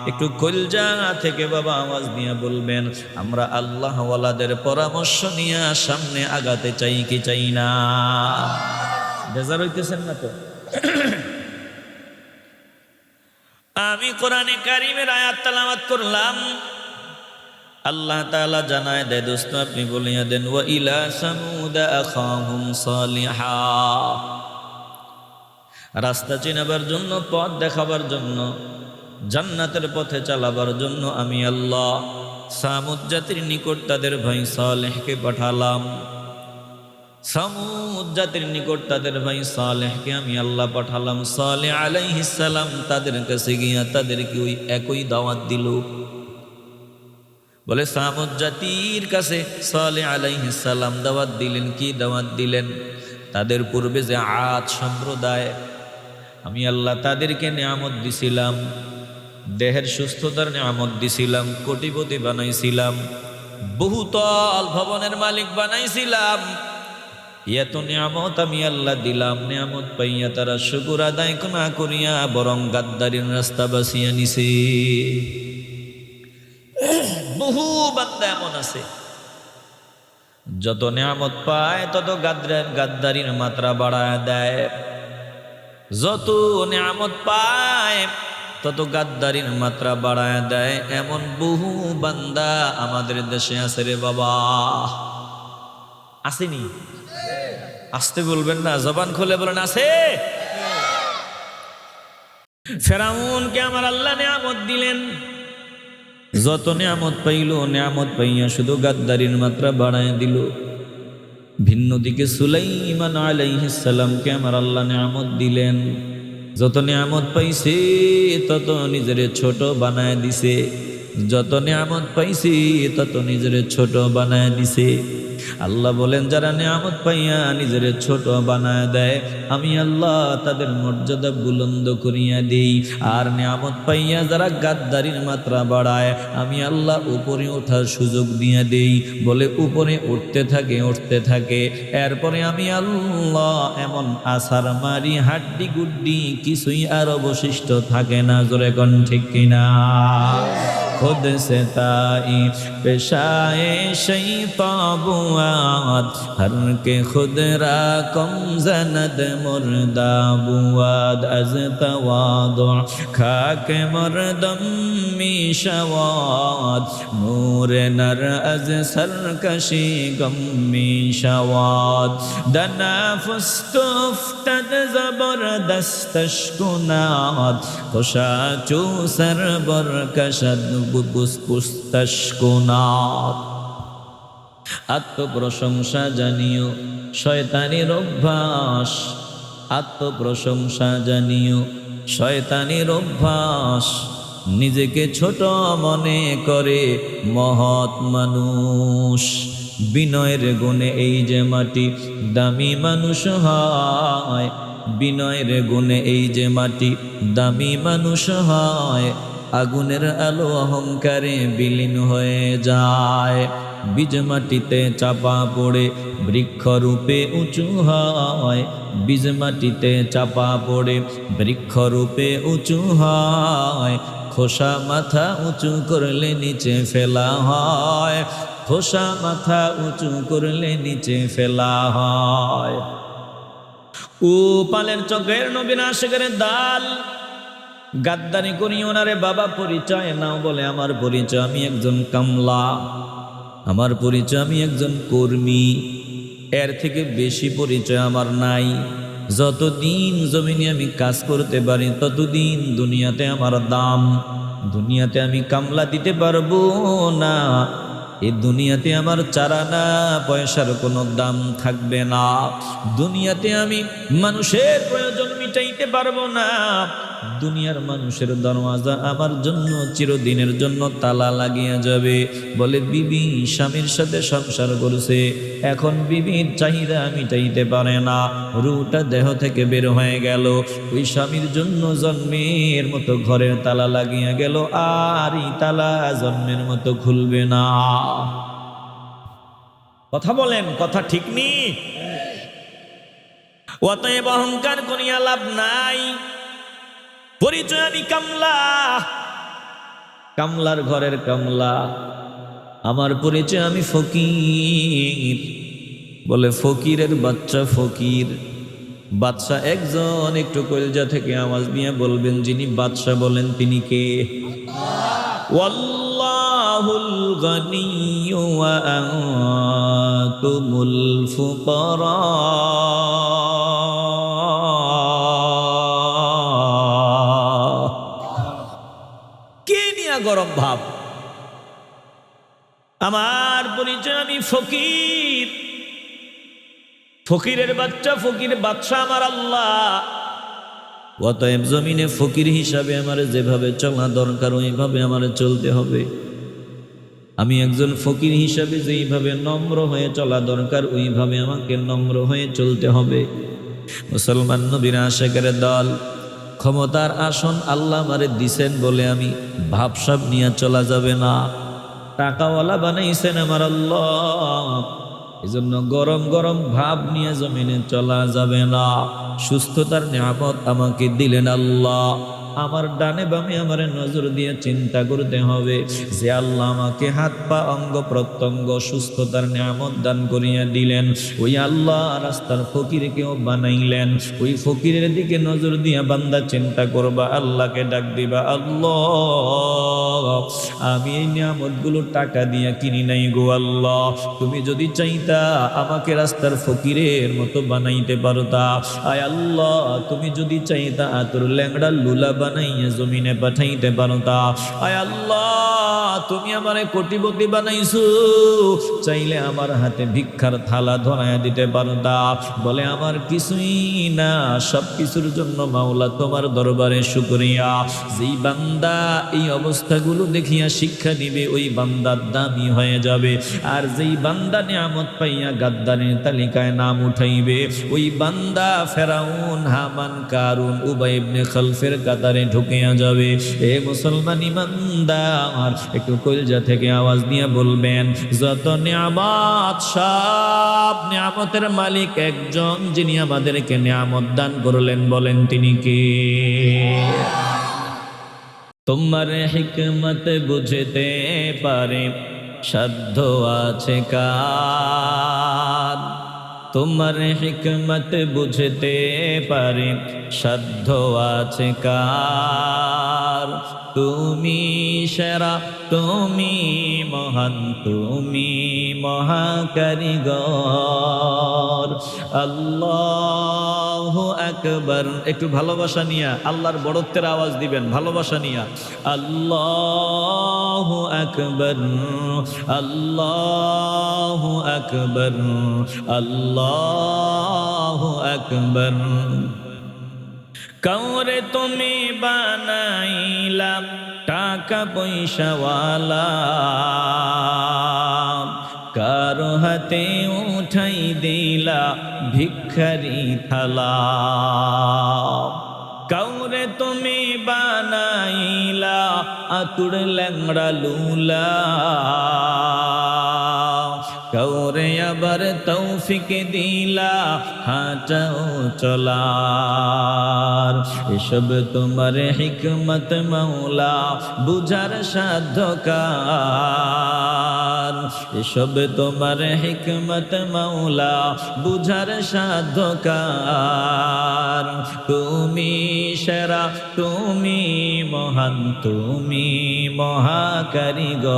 একটু কলজা থেকে বাবা আওয়াজ নিয়ে বলবেন আমরা আল্লাহওয়ালাদের পরামর্শ নিয়ে সামনে আগাতে চাই কি চাই না? বেজার হইতেছেন না তো? আমি কোরআনে কারিমের আয়াত তেলাওয়াত করলাম, আল্লাহ তাআলা জানায় দেয় দোস্ত আপনি বলিয়া দেন ওয়া ইলা সামুদ আখাহুম সালিহা। রাস্তা চিনাবার জন্য, পথ দেখাবার জন্য, জান্নাতের পথে চালাবার জন্য আমি আল্লাহ সামুদ জাতির নিকট তাদের ভাই সালেহকে পাঠালাম। সামুদ জাতির নিকট তাদের ভাই সালেহকে আমি আল্লাহ পাঠালাম। সালেহ আলাইহিস সালাম তাদের কাছে গিয়া তাদেরকে ওই একই দাওয়াত দিল। বলে সামুদ জাতির কাছে সালেহ আলাইহিস সালাম দাওয়াত দিলেন। কি দাওয়াত দিলেন? তাদের পূর্বে যে আদ সম্প্রদায়, আমি আল্লাহ তাদেরকে নিয়ামত দিছিলাম, দেহের সুস্থতার নিয়ামত দিছিলাম, কোটিপতি বানাইছিলাম, বহুতল ভবনের মালিক বানাইছিলাম। এত নিয়ামত আমি আল্লাহ দিলাম, নিয়ামত পাইয়া তারা শুকর আদায় না করিয়া বরং গাদ্দারির রাস্তা বাছিয়া নিছে। বহু বান্দা এমন আছে যত নিয়ামত পায় তত গাদ্দারির মাত্রা বাড়ায় দেয়, যত নিয়ামত পায় তত গাদ্দারির মাত্রা বাড়ায় দেয়। এমন বহু বান্দা আমাদের দেশে আছে রে বাবা, আসেনি? আসতে বলবেন না, জবান খুলে বলেন আছে। ফেরাউনকে আমার আল্লাহ নিয়ামত দিলেন, যত নিয়ামত পাইল নিয়ামত পাইয়া শুধু গাদ্দারির মাত্রা বাড়ায় দিল। ভিন্ন দিকে সুলাইমান আলাইহিস সালামকে আমার আল্লাহ নিয়ামত দিলেন, যত নিয়ামত পাইছে তত নিজের ছোট বানায় দিছে, যত নিয়ামত পাইছে তত নিজের ছোট বানায় দিছে। আল্লাহ বলেন যারা নিয়ামত পাইয়া নিজের ছোট বানায় দেয় আমি আল্লাহ তাদের মর্যাদা বুলন্দ করিয়া দেই, আর নিয়ামত পাইয়া যারা গাদ্দারির মাত্রা বাড়ায় আমি আল্লাহ উপরে ওঠার সুযোগ দিয়ে দেই। বলে উপরে উঠতে থাকে উঠতে থাকে, এরপরে আমি আল্লাহ এমন আসার মারি হাড্ডি গুড্ডি কিছুই আর অবশিষ্ট থাকে না। জোরে কোন ঠিক কিনা? खुद से ताई पेशाए शैताबुआत हर के खुद रा कम जनद मुर्दा बुआद अज तवादु खाक मरदम मिशवाद नूर नर अज सरकशी गम मिशवाद दना फुस्तुफ्तद जबरदस्तश कुनाद खुशा चू सर बरकशद আত্মপ্রশংসা জানিও শয়তানির অভ্যাস, আত্মপ্রশংসা জানিও শয়তানির অভ্যাস। নিজেকে ছোট মনে করে মহৎ মানুষ, বিনয়ের গুণে এই যে মাটি দামি মানুষ হয়, বিনয়ের গুণে এই যে মাটি দামি মানুষ হয়। আগুনের আলো অহংকারে বিলীন হয়ে যায়, বীজ মাটিতে চাপা পড়ে বৃক্ষরূপে উঁচু হয়, বীজ মাটিতে চাপা পড়ে বৃক্ষরূপে উঁচু হয়। খোসা মাথা উঁচু করলে নিচে ফেলা হয়, খোসা মাথা উঁচু করলে নিচে ফেলা হয়। ও পালের চোখের নবীন আশিকের দাল, গাদ্দারি করি ওনারে বাবা পরিচয় নাও, বলে আমার পরিচয় আমি একজন কামলা, আমার পরিচয় আমি একজন কর্মী, এর থেকে বেশি পরিচয় আমার নাই। যতদিন জমিনে আমি কাজ করতে পারি ততদিন দুনিয়াতে আমার দাম, দুনিয়াতে আমি কামলা দিতে পারবো না, এই দুনিয়াতে আমার চারানা পয়সার কোনো দাম থাকবে না, দুনিয়াতে আমি মানুষের প্রয়োজন মিটাইতে পারবো না, দুনিয়ার মানুষের দরওয়াজা আমার জন্য চিরদিনের জন্য তালা লাগিয়ে যাবে। বলে বিবি স্বামীর সাথে সংসার করছে, এখন বিবির চাহিদা মিটাইতে পারে না, রুটা দেহ থেকে বের হয়ে গেল, ওই স্বামীর জন্য জন্মের মতো ঘরের তালা লাগিয়ে গেল, আর এই তালা জন্মের মতো খুলবে না। কথা বলেন, কথা ঠিক নি? অতএব অহংকার করিয়া লাভ নাই। পরিচয় আমি কামলা, কামলার ঘরের কামলা। আমার পরিচয় আমি ফকির, বলে ফকিরের বাচ্চা ফকির। বাদশা একজন, একটু কলজা থেকে আওয়াজ দিয়ে বলবেন যিনি বাদশা, বলেন তিনি কে? ওয়াল্লাহুল গনিয়্যু ওয়া আনতুমুল ফুকারা। গরম ভাব। আমার পরিচয় আমি ফকির, ফকিরের বাচ্চা ফকির, বাদশা আমার আল্লাহ। অতএব জমিনে ফকির হিসাবে আমার যেভাবে চলা দরকার ওইভাবে আমার চলতে হবে। আমি একজন ফকির হিসাবে যেইভাবে নম্র হয়ে চলা দরকার ওইভাবে আমাকে নম্র হয়ে চলতে হবে। মুসলমান নবীর আশিকের দল, ক্ষমতার আসন আল্লাহ আমারে দিছেন বলে আমি ভাবসাব নিয়ে চলা যাবে না। টাকাওয়ালা বানাইছেন আমার আল্লাহ, এজন্য গরম গরম ভাব নিয়ে জমিনে চলা যাবে না। সুস্থতার নিয়ামত আমাকে দিলেন আল্লাহ, আমার ডানে বামে আমার নজর দিয়ে চিন্তা করতে হবে যে আল্লাহ আমাকে হাত পা অঙ্গ প্রত্যঙ্গ সুস্থতার নিয়ামত দান করিয়া দিলেন। ওই আল্লাহ রাস্তার ফকিরকেও বানাইলেন, ওই ফকিরের দিকে নজর দিয়া বান্দা চিন্তা করবা, আল্লাহকে ডাক দিবা, আল্লাহ আমি এই নিয়ামতগুলো টাকা দিয়া কিনি নাই গো আল্লাহ, তুমি যদি চাইতা আমাকে রাস্তার ফকিরের মতো বানাইতে পারতা। আয় আল্লাহ তুমি যদি চাইতা তোর ল্যাংড়া লুলা বানাইয়া জমিনে পাঠাইতে পারতা। আয় আল্লাহ তুমি আমারে কোটিপতি বানাইছো, চাইলে আমার হাতে ভিক্ষার থালা ধরাইয়া দিতে পারতা। বলে আমার কিছুই না, সব কিছুর জন্য মাওলা তোমার দরবারে শুকরিয়া। যেই বান্দা এই অবস্থাগুলো দেখিয়া শিক্ষা নিবে ওই বান্দার দামি হয়ে যাবে, আর যেই বান্দা নিয়ামত পাইয়া গাদ্দারের তালিকায় নাম উঠাইবে ওই বান্দা ফেরাউন, হামান, কারুন, উবাই ইবনে খালফের কাতারে ঢুকিয়া যাবে। এ মুসলমান ইমানদার একটু কলজা থেকে আওয়াজ দিয়ে বলবেন, যত নিয়ামত সব নিয়ামতের মালিক একজন, যিনি আমাদেরকে নিয়ামত দান করলেন, বলেন তিনি কে? তোমার হিকমত বুঝতে পারে সাধ্য আছে কার? তোমার হিকমত বুঝতে পারে সাধ্য আছে কার? তুমি সেরা, তুমি মহান, তুমি মহাকারিগর। আল্লাহু আকবার। একটু ভালোবাসা নিয়া আল্লাহর বড়ত্বের আওয়াজ দিবেন, ভালোবাসা নিয়া। আল্লাহু আকবার, আল্লাহু আকবার, আল্লাহু আকবার। কাউরে তুমি বানাইলাম টাকা পয়সাওয়ালা, কারো হাতে উঠাই দিলা ভিখারি থালা। কাউরে তুমি বানাইলা আতুর ল্যাংড়া লুলা, কাউরে আবার তৌফিক দিলা হাঁটাও চলার। এসব তোমার হিকমত মাওলা, বুঝার সাধ্য কার? এসব তোমার হিকমত মাওলা, বুঝার সাধ্য কার? তুমি সেরা, তুমি মহান, তুমি মহাকারিগর।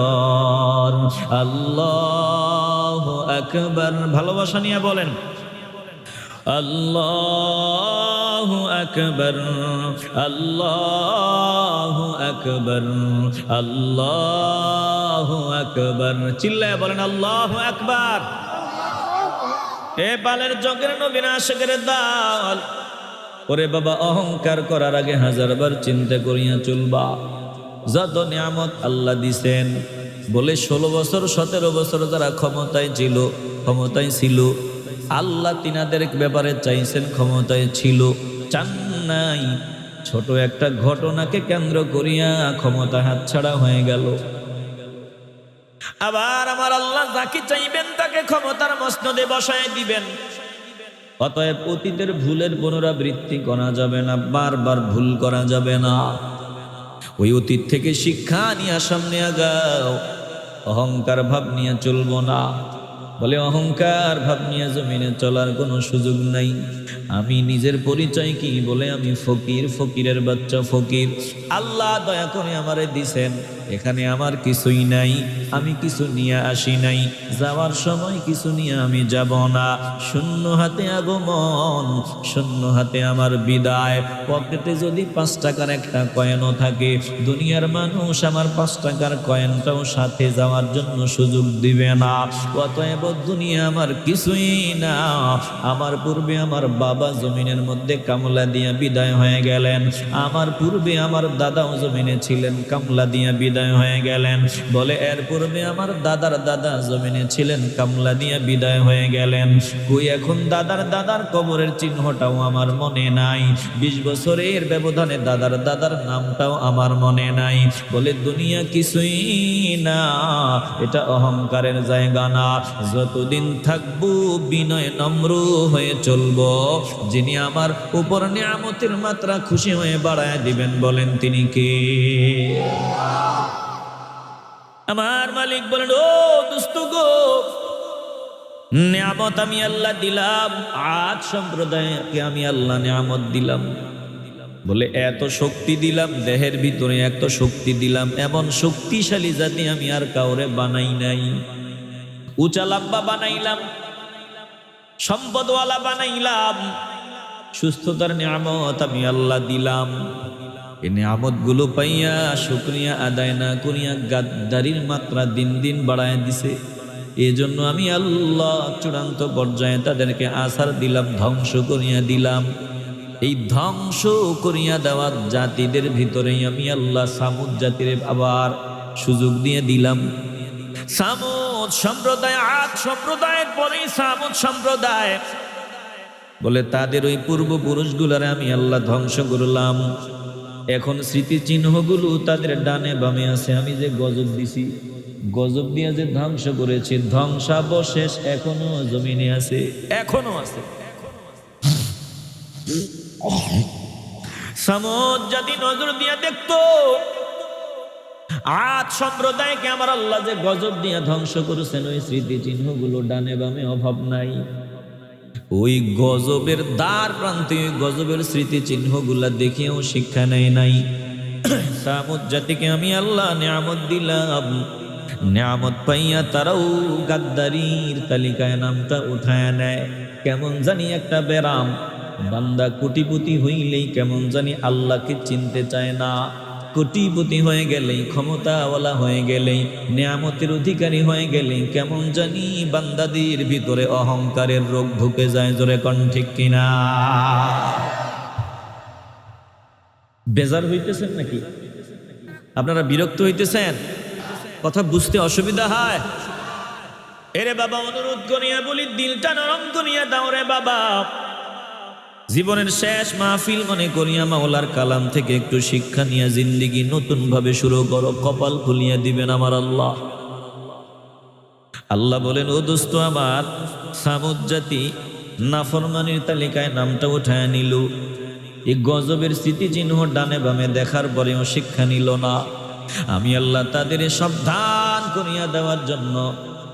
আল্লাহু আকবার। ভালোবাসা নিয়ে বলেন, আল্লাহু আকবার, আল্লাহু আকবার, আল্লাহু আকবার। চিল্লায় বলেন আল্লাহু আকবার। এ বালের জগের নবীর আশিকের দল, ওরে বাবা অহংকার করার আগে হাজারবার চিন্তা করিয়া চলবা। যত নিয়ামত আল্লাহ দিছেন, বলে 16 বছর 17 বছর যারা ক্ষমতায় ছিল আল্লাহ তিনাদের ব্যাপারে চাইছেন ক্ষমতায় ছিল, চান নাই। ছোট একটা ঘটনাকে কেন্দ্র করিয়া ক্ষমতা হাতছাড়া হয়ে গেল। আবার আমার আল্লাহ যাকে চাইবেন তাকে ক্ষমতার মসনদে বসায় দিবেন। অতএব অতীতের ভুলের পুনরাবৃত্তি করা যাবে না, বারবার ভুল করা যাবে না। ওই অতীত থেকে শিক্ষা নিয়ে সামনে আগাও। অহংকার ভাব নিয়ে চলবো না। বলে অহংকার ভাব নিয়ে জমিনে চলার কোনো সুযোগ নাই। আমি নিজের পরিচয় কি বলে, আমি ফকির, ফকিরের বাচ্চা ফকির। আল্লাহ দয়া করে আমারে দিছেন, এখানে আমার কিছুই নাই, আমি কিছু নিয়ে আসি নাই, যাওয়ার সময় কিছু নিয়ে আমি যাব না। শূন্য হাতে আগমন, শূন্য হাতে আমার বিদায়। পকেটে যদি 5 টাকার একটা কয়েনও থাকে, দুনিয়ার মানুষ আমার 5 টাকার কয়েনটাও সাথে যাওয়ার জন্য সুযোগ দিবে না। অতএব দুনিয়া আমার কিছুই না। আমার পূর্বে আমার বাবা বাবা জমিনের মধ্যে কামলা দিয়া বিদায় হয়ে গেলেন। আমার পূর্বে আমার দাদাও জমিনে ছিলেন, কামলা দিয়া বিদায় হয়ে গেলেন। বলে এর পূর্বে আমার দাদার দাদা জমিনে ছিলেন, কামলা দিয়া বিদায় হয়ে গেলেন। কই এখন দাদার কবরের চিহ্নটাও আমার মনে নাই। 20 বছরের ব্যবধানে দাদার নামটাও আমার মনে নাই। বলে দুনিয়া কিছুই না, এটা অহংকারের জায়গা না। যতদিন থাকবো বিনয় নম্র হয়ে চলবো। যিনি আমার উপর নিয়ামতের মাত্রা খুশি হয়ে বাড়ায় দিবেন, বলেন তিনি কে? আমার মালিক বলেন, ও দোস্ত গো, নিয়ামত আমি আল্লাহ দিলাম, আজ সম্প্রদায়কে আমি আল্লাহ নিয়ামত দিলাম। বলে এত শক্তি দিলাম, দেহের ভিতরে এত শক্তি দিলাম, এমন শক্তিশালী জাতি আমি আর কাউরে বানাই নাই। উঁচা লম্বা বানাইলাম, সম্পদওয়ালা বানাইলাম, সুস্থতার নিয়ামত আমি আল্লাহ দিলাম। এই নিয়ামত গুলো পাইয়া শুকরিয়া আদায় না করিয়া গাদ্দারির মাত্রা দিন দিন বাড়ায় দিছে। এই জন্য আমি আল্লাহ চূড়ান্ত পর্যায়ে তাদেরকে আছাড় দিলাম, ধ্বংস করিয়া দিলাম। এই ধ্বংস করিয়া দেওয়া জাতিদের ভিতরেই আমি আল্লাহ সামুদ জাতির আবার সুযোগ দিয়ে দিলাম। সামুদ সম্প্রদায়, আদ সম্প্রদায়ের পরেই সামুদ সম্প্রদায়। বলে তাদের ওই পূর্বপুরুষগুলারে আমি আল্লাহ ধ্বংস করলাম। এখন স্মৃতিচিহ্নগুলো তাদের ডানে বামে আছে। আমি যে গজব দিছি, গজব দিয়ে যে ধ্বংস করেছি, ধ্বংসাবশেষ এখনো জমিনে আছে, এখনো আছে। সামুদ জাতি নজর দিয়ে দেখতো আদ সম্প্রদায়কে আমার আল্লাহ যে গজব দিয়ে ধ্বংস করেছেন, ওই স্মৃতিচিহ্নগুলো ডানে বামে অভাব নাই। ওই গজবের দ্বার প্রান্তে ওই গজবের স্মৃতিচিহ্নগুলা দেখিয়েও শিক্ষা নেয় নাই। সামুদ জাতিকে আমি আল্লাহ নিয়ামত দিলাম, নিয়ামত পাইয়া তারাও গাদ্দারির তালিকায় নামটা উঠায় নেয়। কেমন জানি একটা ব্যারাম, বান্দা কোটিপতি হইলেই কেমন জানি আল্লাহকে চিনতে চায় না। কোটিপতি হয়ে গেলেই, ক্ষমতাওয়ালা হয়ে গেলেই, নিয়ামতের অধিকারী হয়ে গেলেই কেমন জানি বান্দাদের ভিতরে অহংকারের রোগ ঢুকে যায়। জোরে কোন ঠিক কিনা? বেজার হইতেছেন নাকি? আপনারা বিরক্ত হইতেছেন? কথা বুঝতে অসুবিধা হয়? এরে বাবা, অনুরোধ করিয়া বলি, দিলটা নরম করিয়া দাও রে বাবা। জীবনের শেষ মাহফিল মনে করিয়া মাওলার কালাম থেকে একটু শিক্ষা নিয়ে জিন্দেগি নতুন ভাবে শুরু করো। কপাল খুলিয়া দিবেন আমার আল্লাহ। আল্লাহ বলেন, ও দোস্ত আমার, সামুদ জাতি নাফরমানির তালিকায় নামটা উঠায় নিল। এই গজবের স্মৃতিচিহ্ন ডানে বামে দেখার পরেও শিক্ষা নিল না। আমি আল্লাহ তাদের সাবধান করিয়া দেওয়ার জন্য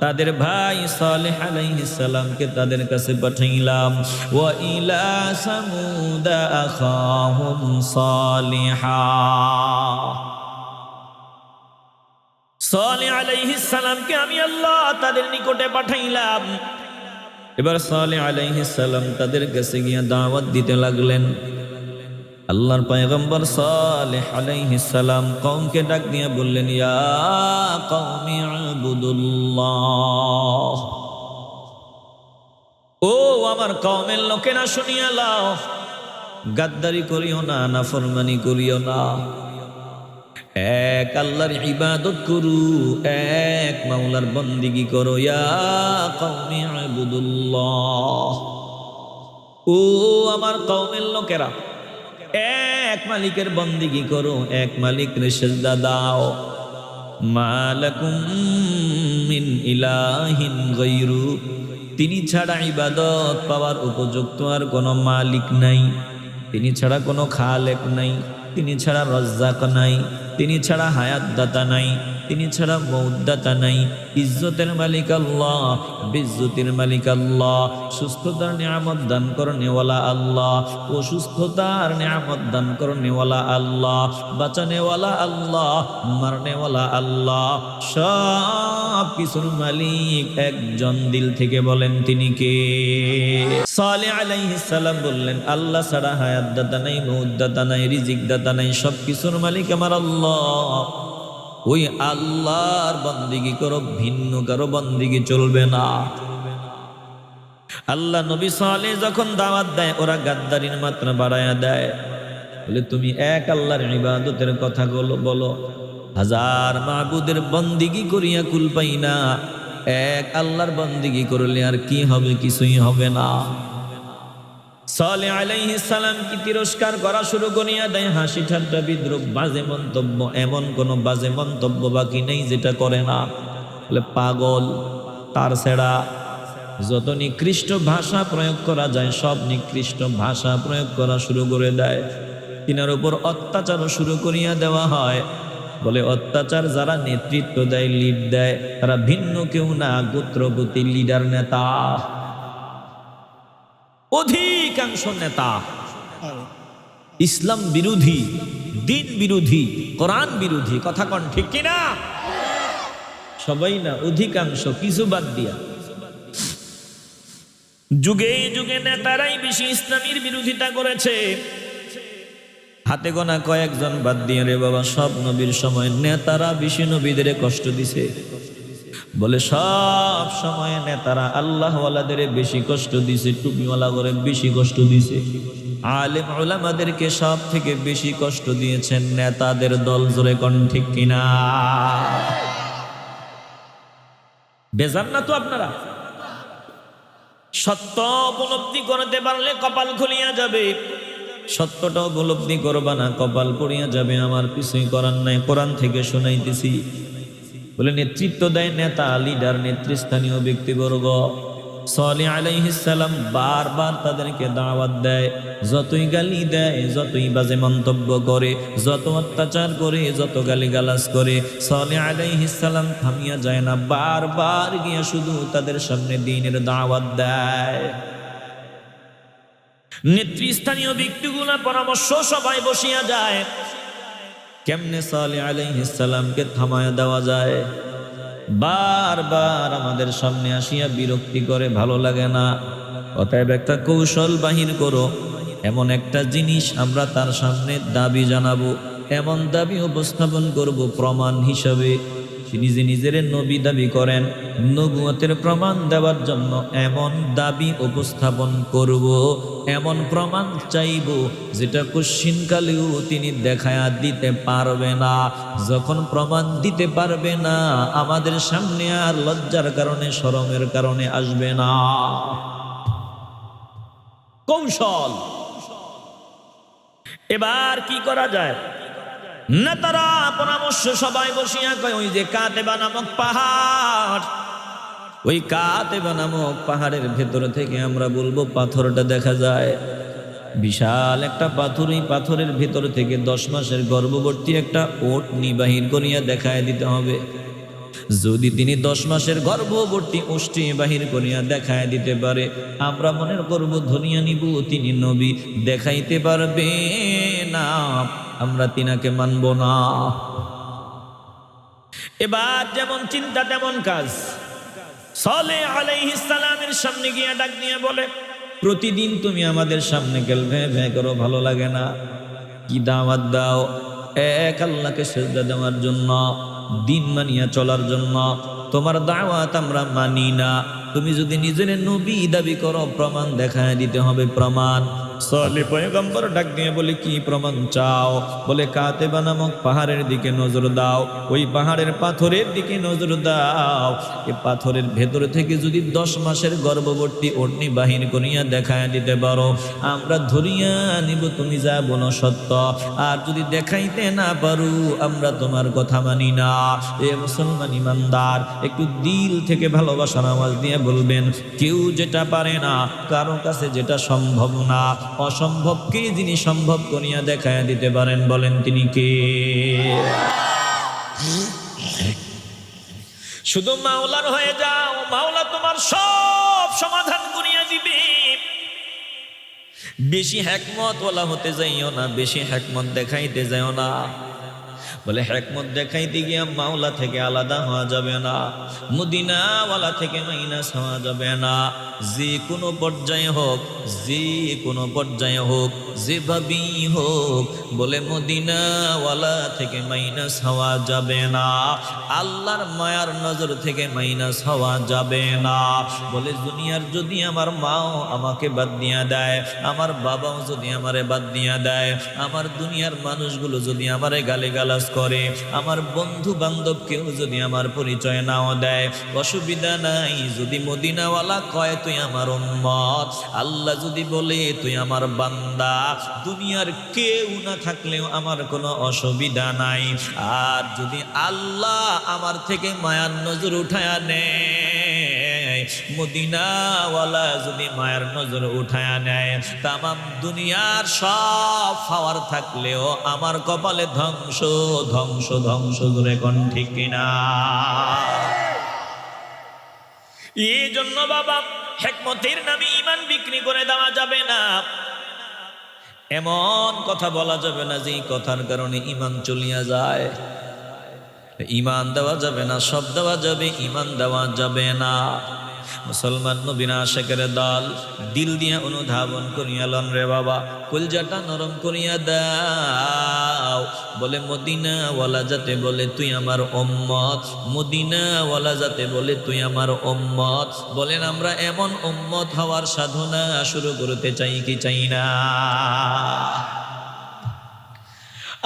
তাদের ভাই সালেহ আলাইহিস সালামকে তাদের কাছে পাঠাইলাম। ওয়া ইলা সামুদ আখাহুম সালিহা, সালেহ আলাইহিস সালামকে আমি আল্লাহ তাদের নিকটে পাঠাইলাম। এবার সালেহ আলাইহিস সালাম তাদের কাছে গিয়ে দাওয়াত দিতে লাগলেন। আল্লাহর পয়গম্বর সালেহ আলাইহিস সালাম কওমকে ডাক দিয়ে বললেন, ইয়া কওমি ইবুদুল্লাহ, ও আমার কওমের লোকেরা শুনিয়া লাও, গাদ্দারি করিও না, নাফরমানি করিও না, এক আল্লাহর ইবাদত করু, এক মাওলার বন্দেগী করো। ইয়া কওমি ইবুদুল্লাহ, ও আমার কওমের লোকেরা, এক মালিকের বন্দেগী করো, এক মালিকের সিজদা দাও। মালাকুম মিন ইলাহিন গায়রু, তিনি ছাড়া ইবাদত পাওয়ার উপযুক্ত আর কোনো মালিক নাই, তিনি ছাড়া কোনো খালেক নাই, তিনি ছাড়া রাজ্জাক নাই, তিনি ছাড়া হায়াত দাতা নাই, তিনি ছাড়া মউত দাতা নাই। ইজ্জতের মালিক আল্লাহ, বিজ্জতের মালিক আল্লাহ, সুস্থতার নিয়ামত দান করনেওয়ালা আল্লাহ, অসুস্থতার নিয়ামত দান করনেওয়ালা আল্লাহ, বাঁচানেওয়ালা আল্লাহ, মারনেওয়ালা আল্লাহ, সব কিছুর মালিক একজন। দিল থেকে বলেন তিনি কে? সালেহ আলাইহিস সালাম বললেন, আল্লাহ ছাড়া হায়াত দাতা নাই, মউত দাতা নাই, রিজিক দাতা নাই, সব কিছুর মালিক আমার আল্লাহ। ওই আল্লাহর বন্দেগী করো, ভিন্ন কারো বন্দেগী চলবে না। আল্লাহ নবী সালেহ যখন দাওয়াত দেয় ওরা গাদ্দারির মাত্রা বাড়ায়া দেয়, বলে তুমি এক আল্লাহর ইবাদতের কথা বলো, হাজার মাবুদের বন্দিগি করিয়া কুল পাই না, এক আল্লাহর বন্দিগি করলে আর কি হবে? কিছুই হবে না। সালেহ আলাইহিস সালাম কি তিরস্কার করা শুরু করিয়া দেয়, হাসি ঠাট্টা বিদ্রুপ বাজে মন্তব্য, এমন কোন বাজে মন্তব্য বাকি নেই যেটা করে না। বলে পাগল, তার ছেড়া, যত নিকৃষ্ট ভাষা প্রয়োগ করা যায় সব নিকৃষ্ট ভাষা প্রয়োগ করা শুরু করে দেয়। তিনার উপর অত্যাচারও শুরু করিয়া দেওয়া হয়। বলে অত্যাচার যারা নেতৃত্ব দেয়, লিড দেয়, তারা ভিন্ন কেউ না, গোত্রপতি, লিডার, নেতা। অধিকাংশ নেতা ইসলাম বিরোধী, দিন বিরোধী, কোরআন বিরোধী। কথা কন ঠিক কিনা? সবাই না, অধিকাংশ, কিছু বাদ দিয়া। যুগে যুগে নেতারাই বেশি ইসলামের বিরোধিতা করেছে। হাতে গোনা কয়েকজন বাদ দিয়ে রে বাবা, সব নবীর সময় নেতারা বেশি নবীদের কষ্ট দিছে। বলে সব সময় নেতারা আল্লাহওয়ালাদের বেশি কষ্ট দিছে, টুপিওয়ালা করে বেশি কষ্ট দিছে। আলেম উলামাদেরকে সব থেকে বেশি কষ্ট দিয়েছেন নেতাদের দল। জোরে কোন ঠিক কিনা? বেজান না তো আপনারা? সত্য উপলব্ধি করতে পারলে কপাল খুলিয়া যাবে, সত্যটা উপলব্ধি করবা না, কপাল পড়িয়া যাবে। আমার কিছুই করার নাই, কোরআন থেকে শোনাইতেছি। বলে নেতৃত্ব দেয় নেতা, লিডার, নেতৃস্থানীয় ব্যক্তিবর্গ। সালেহ আলাইহিস সালাম বারবার তাদেরকে দাওয়াত দেয়। যতই গালি দেয়, যতই বাজে মন্তব্য করে, যত অত্যাচার করে, যত গালিগালাজ করে, সালেহ আলাইহিস সালাম থামিয়া যায় না। বারবার গিয়া শুধু তাদের সামনে দ্বীনের দাওয়াত দেয়। নেতৃস্থানীয় ব্যক্তিগুলা পরামর্শ সবাই বসিয়া যায়, কেমনে সালেহ আলাইহিস সালামকে থামায়া দেওয়া যায়। বারবার আমাদের সামনে আসিয়া বিরক্তি করে, ভালো লাগে না। অতএব একটা কৌশল বাহির করো, এমন একটা জিনিস আমরা তার সামনে দাবি জানাবো, এমন দাবি উপস্থাপন করব প্রমাণ হিসাবে। তিনি যে নিজের নবী দাবি করেন, নবুয়তের প্রমাণ দেওয়ার জন্য এমন দাবি উপস্থাপন করব, এমন প্রমাণ চাইব যেটা কোশ্চিনকালেও তিনি দেখায়া দিতে পারবে না। যখন প্রমাণ দিতে পারবে না, আমাদের সামনে আর লজ্জার কারণে, শরমের কারণে আসবে না। কৌশল। এবার কি করা যায়? নেতারা পরামর্শ সবাই বসিয়া কয়, ওই যে কাতেবা নামক পাহাড়, ওই কাতেবা নামক পাহাড়ের ভেতর থেকে আমরা বলবো পাথরটা দেখা যায়, বিশাল একটা পাথর। এই পাথরের ভেতর থেকে 10 মাসের গর্ভবতী একটা ওট বাহির করিয়া দেখায় দিতে হবে। যদি তিনি 10 মাসের গর্ভবতী ওষ্টি বাহির করিয়া দেখায় দিতে পারে, আমরা মনে করব ধনিয়া নিব তিনি নবী। দেখাইতে পারবে না, আমরা তিনাকে মানব না। এবার যেমন চিন্তা তেমন কাজ। সালেহ আলাইহিস সালামের সামনে গিয়া ডাক দিয়ে বলে, প্রতিদিন তুমি আমাদের সামনে গেলভে ভে করো, ভালো লাগে না? কি দাওয়াত দাও? এক আল্লাহকে সিজদা দেওয়ার জন্য, দিন মানিয়া চলার জন্য। তোমার দাওয়াত আমরা মানি না। তুমি যদি নিজের নবী দাবি করো, প্রমাণ দেখায় দিতে হবে, প্রমাণ। সালেহ পয়গম্বর ডাক দিয়ে বলে, কি প্রমাণ চাও? বলে কাতেবা নামক পাহাড়ের দিকে নজর দাও, ওই পাহাড়ের পাথরের দিকে নজর দাও। এই পাথরের ভেতর থেকে যদি 10 মাসের গর্ভবতী অগ্নি বাহির করিয়া দেখায় দিতে পারো, আমরা ধরিয়া নিব তুমি যা বলো সত্য। আর যদি দেখাইতে না পারো, আমরা তোমার কথা মানি না। এ মুসলমান ইমানদার, একটু দিল থেকে ভালোবাসার আওয়াজ দিয়ে বলবেন, কেউ যেটা পারে না, কারো কাছে যেটা সম্ভব না, অসম্ভবকে যিনি সম্ভব করিয়া দেখায় দিতে পারেন, বলেন তিনি কে? শুধু মাওলার হয়ে যাও, মাওলা তোমার সব সমাধান করিয়া দিবে। বেশি হিকমত ওয়ালা হতে যাইও না, বেশি হিকমত দেখাইতে যাইও না। বলে হিকমত দেখাইতে গিয়া মাওলা থেকে আলাদা হওয়া যাবে না, মদিনাওয়ালা থেকে মাইনাস হওয়া যাবে না। যে কোনো পর্যায়ে হোক, যে কোনো পর্যায়ে হোক, যেভাবেই হোক, বলে মদিনাওয়ালা থেকে মাইনাস হওয়া যাবে না, আল্লাহর মায়ার নজর থেকে মাইনাস হওয়া যাবে না। বলে দুনিয়ার যদি আমার মাও আমাকে বাদ দিয়া দেয়, আমার বাবাও যদি আমারে বাদ দিয়া দেয়, আমার দুনিয়ার মানুষগুলো যদি আমারে গালিগালাজ করে, আমার বন্ধু বান্ধব কেউ যদি আমার পরিচয় নাও দেয়, অসুবিধা নাই। যদি মদিনাওয়ালা কয় তুই আমার উম্মত, আল্লাহ যদি বলে তুই আমার বান্দা, দুনিয়ার কেউ না থাকলেও আমার কোনো অসুবিধা নাই। আর যদি আল্লাহ আমার থেকে মায়ার নজর উঠায়া নেয়, মদিনাওয়ালা যদি মায়ার নজর উঠায়া নেয়, তামাম দুনিয়ার সব পাওয়ার থাকলেও আমার কপালে ধ্বংস ধ্বংস ধ্বংস ধরে কোন ঠিক কিনা। এই জন্য বাবা, হিকমতের নামে ঈমান বিক্রি করে দেওয়া যাবে না। এমন কথা বলা যাবে না যে কথার কারণে ঈমান চলিয়া যায়। ঈমান দেওয়া যাবে না, সব দেওয়া যাবে, ঈমান দেওয়া যাবে না। মুসলমান নবীর আশিকের দল দিল দিয়া অনুধাবন করিয়া লন রে বাবা, কলজাটা নরম করিয়া দাও। বলে মদিনাওয়ালা যাতে বলে তুই আমার উম্মত, মদিনাওয়ালা যাতে বলে তুই আমার উম্মত। বলেন আমরা এমন উম্মত হওয়ার সাধনা শুরু করতে চাই কি চাই না?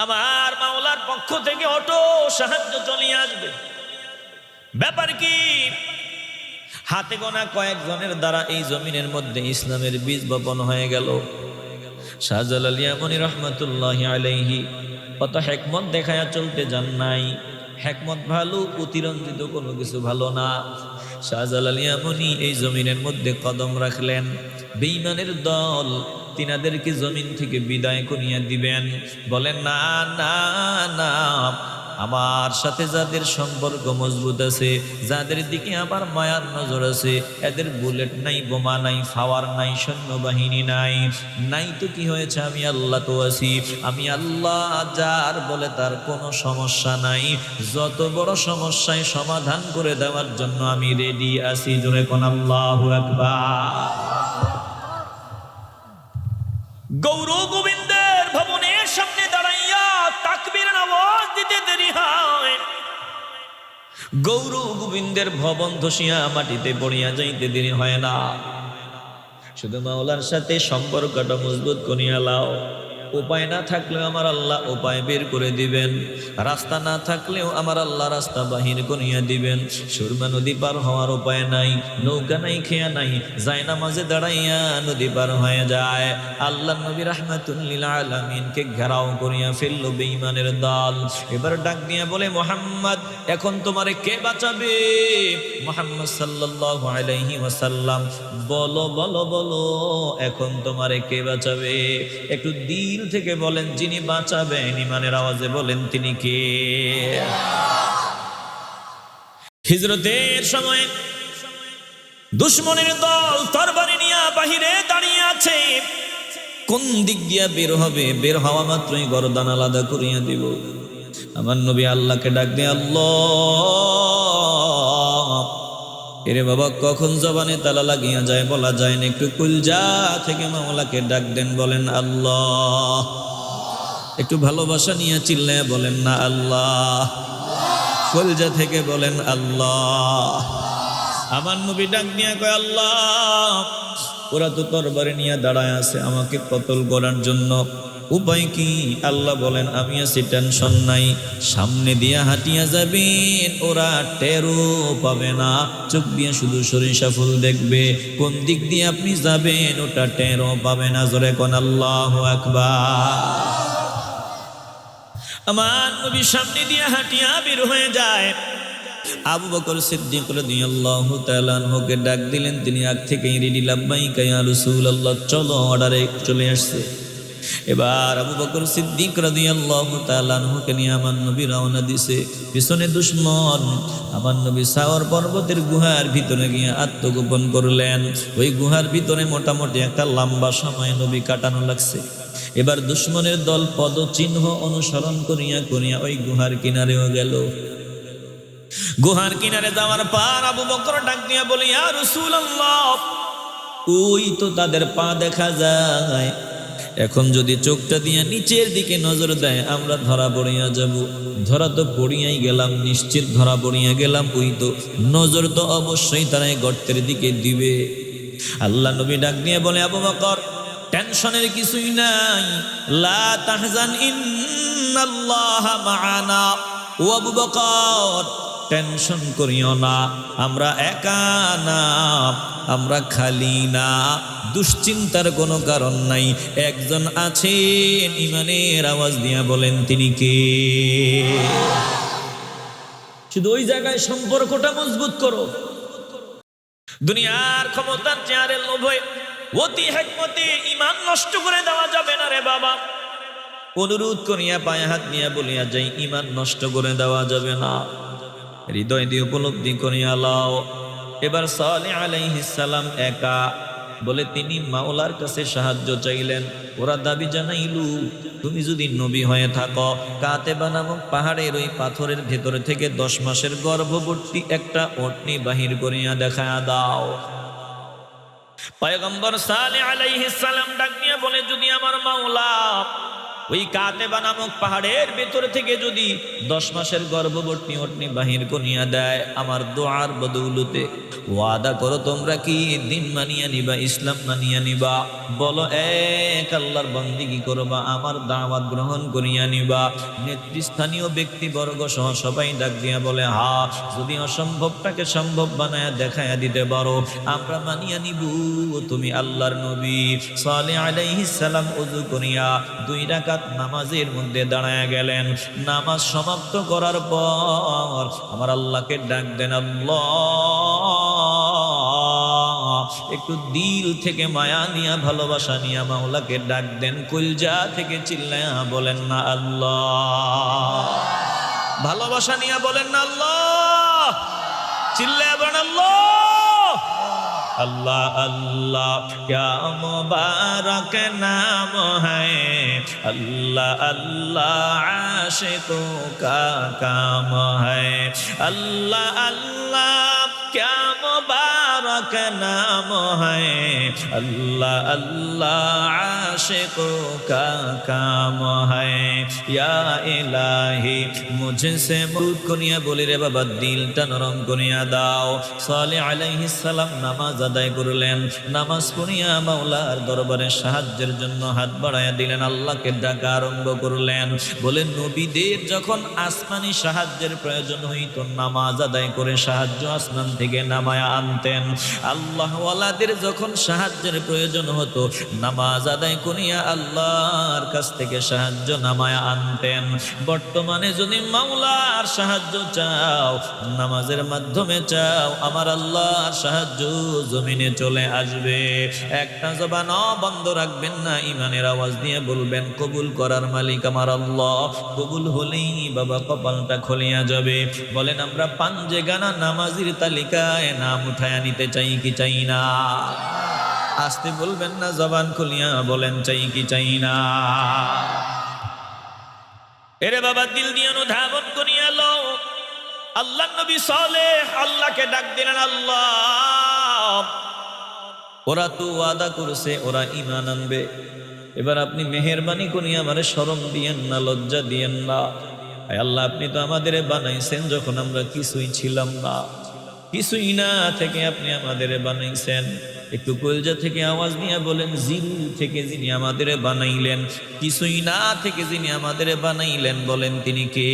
আমার মাওলার পক্ষ থেকে অটো সাহায্য চলে আসবে। ব্যাপার কি? হাতে গোনা কয়েকজনের দ্বারা এই জমিনের মধ্যে ইসলামের বীজ বপন হয়ে গেল। শাহজালাল ইয়ামানী রহমাতুল্লাহি আলাইহি অত হিকমত দেখায়া চলতে যান নাই। হিকমত ভালো, অতিরঞ্জিত কোনো কিছু ভালো না। শাহজালাল ইয়ামানী এই জমিনের মধ্যে কদম রাখলেন। বেঈমানের দল তিনাদেরকে জমিন থেকে বিদায় করিয়া দিবেন। বলেন না না না, আমার সাথে যাদের সম্পর্ক মজবুত আছে, যাদের দিকে আমার মায়ার নজর আছে, এদের বুলেট নাই, বোমা নাই, ফাওয়ার নাই, সৈন্যবাহিনী নাই, নাই তো কি হয়েছে, আমি আল্লাহ তো আছি। আমি আল্লাহ যার বলে তার কোনো সমস্যা নাই। যত বড় সমস্যায় সমাধান করে দেওয়ার জন্য আমি রেডি আছি। জোরে কোন আল্লাহু আকবার। গৌর গোবিন্দের ভবনের সামনে দাঁড়াইয়া তাকবীরের আওয়াজ দিতে দেরি হয়। গৌর গোবিন্দের ভবন ধসিয়া মাটিতে পড়িয়া যাইতে দেরি হয় না। শুধু মাওলার সাথে সম্পর্কটা মজবুত করিয়া লাও। উপায় না থাকলেও আমার আল্লাহ উপায় বের করে দিবেন। রাস্তা না থাকলেও আমার আল্লাহ রাস্তা বাহির করিয়া দিবেন। সুরমা নদী পার হওয়ার উপায় নাই, নৌকা নাই, খেয়া নাই, যায় না মাঝে দাঁড়াইয়া নদী পার হয়ে যায়। আল্লাহ নবী রাহমাতুল লিল আলামিনকে ঘেরাও করিয়া ফেলল বেঈমানের দল। এবার ডাক দিয়া বলে, মুহাম্মদ এখন তোমারে কে বাঁচাবে? মুহাম্মদ সাল্লাল্লাহু আলাইহি ওয়াসাল্লাম বলো বলো বলো, এখন তোমারে কে বাঁচাবে? একটু দিল থেকে বলেন, যিনি বাঁচাবেন ইমানের আওয়াজে বলেন তিনি কে? হিজরতের সময় দুশমনের দল তরবারি নিয়ে বাহিরে দাঁড়িয়ে আছে। কোন দিক দিয়া বের হবে? বের হওয়া মাত্রই গর্দান আলাদা করিয়া দিব। আমার নবী আল্লাহকে ডাক দিয়ে, আল্লাহ, এরে বাবা কখন জবানে তালা লাগিয়া যায় বলা যায় না, একটু কুলজা থেকে মাওলাকে ডাক দেন, বলেন আল্লাহ। একটু ভালোবাসা নিয়ে চিল্লায় বলেন না আল্লাহ। কুলজা থেকে বলেন আল্লাহ। আমার নবী ডাক নিয়ে কয়, আল্লাহ, ওরা তো তরবারি নিয়ে দাঁড়ায় আছে আমাকে কতল করার জন্য, উপায় কি? আল্লাহ বলেন, আমি আছি, টেনশন নাই। সামনে দিয়া হাঁটিয়া যাবেন, ওরা টেরও পাবে না। চোখ দিয়ে শুধু সরিষা ফুল দেখবে। কোন দিক দিয়ে আপনি যাবেন ওটা টেরও পাবে না। জোরে কোন আল্লাহু আকবার। আমার নবী সামনে দিয়া হাঁটিয়া বের হয়ে যায়। আবু বকর সিদ্দিক রাদিয়াল্লাহু তাআলা আনহুকে ডাক দিলেন। তিনি আগ থেকেই রেডি, লাব্বাইকা ইয়া রাসূলুল্লাহ, চলো, অর্ডারে চলে আসছে। এবার আবু বকর সিদ্দিক রাদিয়াল্লাহু তাআলা আনহুকে নিয়ে আমার নবী রওনা দিছে। পিছনে দুশমন। আমার নবী সাওয়ার পর্বতের গুহার ভিতরে গিয়ে আত্মগোপন করলেন। ওই গুহার ভিতরে মোটামুটি একটা লম্বা সময় নবী কাটানো লাগছে। এবার দুশ্মনের দল পদচিহ্ন অনুসরণ করিয়া করিয়া ওই গুহার কিনারেও গেল। গুহার কিনারে যাওয়ার পর আবু বকর ডাক দিয়া বলে, ইয়া রাসূলুল্লাহ, ওই তো তাদের পা দেখা যায়। এখন যদি চোখটা দিয়ে নিচের দিকে নজর দেয় আমরা ধরা পড়িয়া যাব। ধরা তো পড়িয়াই গেলাম, নিশ্চিত ধরা পড়িয়া গেলাম। ওই তো নজর তো অবশ্যই তারাই গর্তের দিকে দিবে। আল্লাহ নবী ডাক দিয়ে বলে, আবু বকর, টেনশনের কিছুই নাই, লা তাহজান ইন্নাল্লাহা মাআনা। ও আবু বকর, টেনশন করিও না, আমরা একা না, আমরা খালি না, দুশ্চিন্তার কোনো কারণ নাই, একজন আছেন। ইমানের আওয়াজ দিয়া বলেন তিনি কে? শুধু ওই জায়গায় সম্পর্কটা মজবুত করো। দুনিয়ার ক্ষমতার চেয়ারের লোভে অতি হিকমতে ঈমান নষ্ট করে দেওয়া যাবে না রে বাবা। অনুরোধ করিয়া পায়ে হাত নিয়ে বলিয়া যাই, ঈমান নষ্ট করে দেওয়া যাবে না। হৃদয় দিয়ে উপলব্ধি করিয়া লাও। এবার সালেহ আলাইহিস সালাম একা বলে তিনি মাওলার কাছে সাহায্য চাইলেন। ওরা দাবি জানাইলু, তুমি যদি নবী হয়ে থাকো, কাতেবা নামক পাহাড়ের ওই পাথরের ভেতর থেকে 10 মাসের গর্ভবতী একটা ওটনি বাহির করিয়া দেখায়া দাও। পয়গম্বর সালেহ আলাইহিস সালাম ডাক দিয়ে বলে, যদি আমার মাওলা ওই কাতেবা নামক পাহাড়ের ভেতর থেকে যদি 10 মাসের গর্ভবতী ওটনি বাহির করিয়া দেয়, আমার দোয়ার বদৌলতে ওয়াদা করো তোমরা কি দিন মানিয়া নিবা, ইসলাম মানিয়া নিবা? বলো এক আল্লাহর বন্দেগী করবা, আমার দাওয়াত গ্রহণ করিয়া নিবা? নেতৃস্থানীয় ব্যক্তিবর্গ সহ সবাই ডাক দিয়া বলে, হা, যদি অসম্ভবটাকে সম্ভব বানায়া দেখায়া দিতে পারো আমরা মানিয়া নিব, তুমি আল্লাহর নবী। সালেহ আলাইহিস সালাম ওযু করিয়া 2 রাকাত নামাজের মধ্যে দাঁড়ায়া গেলেন। নামাজ সমাপ্ত করার পর আমার আল্লাহকে ডাক দেন, আল্লাহ, একটু দিল থেকে মায়া নিয়া ভালোবাসা নিয়া মাওলাকে ডাক দেন, কলজা থেকে চিল্লায়া বলেন না আল্লাহ, ভালোবাসা নিয়া বলেন না আল্লাহ, চিল্লায়া বলেন আল্লাহ। अल्लाह अल्लाह क्या मुबारक नाम है, अल्लाह अल्लाह आशिकों का काम है, अल्लाह अल्लाह क्या मुबारक नाम है, अल्लाह अल्लाह आशिकों का काम है, या इलाही मुझसे मुझ कुनिया बोली रे बाबा दिलटा नरम कुनिया दाओ। सालेह आलाइहिस सालाम नामाज আদায় করলেন। নামাজ পড়িয়া মাওলার দরবারে সাহায্যের জন্য হাত বাড়াইয়া দিলেন, আল্লাহকে ডাকা আরম্ভ করলেন। বলেন নবীদের যখন আসমানি সাহায্যের প্রয়োজন হইত নামাজ আদায় করে সাহায্য আসমান থেকে নামায়া আনতেন। আল্লাহ ওয়ালাদের যখন সাহায্যের প্রয়োজন হতো নামাজ আদায় করিয়া আল্লাহর কাছ থেকে সাহায্য নামায়া আনতেন। বর্তমানে যদি মাওলার সাহায্য চাও, নামাজের মাধ্যমে চাও, আমার আল্লাহর সাহায্য জমিনে চলে আসবে। একটা জবান বন্ধ রাখবেন না, ইমানের আওয়াজ দিয়ে বলবেন, কবুল করার মালিক আমার আল্লাহ। কবুল হলেই বাবা কপালটা খুলিয়া যাবে। বলেন আমরা পাঞ্জেগানা নামাজির তালিকায় নাম উঠায়া নিতে চাই কি চাই না? আসতে বলবেন না, জবান খুলিয়া বলেন চাই কি চাই না? এরে বাবা দিল দিয়ে অনুধাবন করিয়া লো। আল্লাহ নবী সালেহ আল্লাহকে ডাক দিলেন, আল্লাহ ওরা তো ওয়াদা করছে ওরা ঈমান আনবে, এবার আপনি মেহেরবানি করিয়া আমারে শরম দিয়েন না, লজ্জা দিয়েন না। আল্লাহ আপনি তো আমাদের বানাইছেন যখন আমরা কিছুই ছিলাম না, কিছুই না থেকে আপনি আমাদের বানাইছেন। একটু কলজা থেকে আওয়াজ নিয়ে বলেন, জিরু থেকে যিনি আমাদের বানাইলেন, কিছুই না থেকে যিনি আমাদের বানাইলেন, বলেন তিনি কে?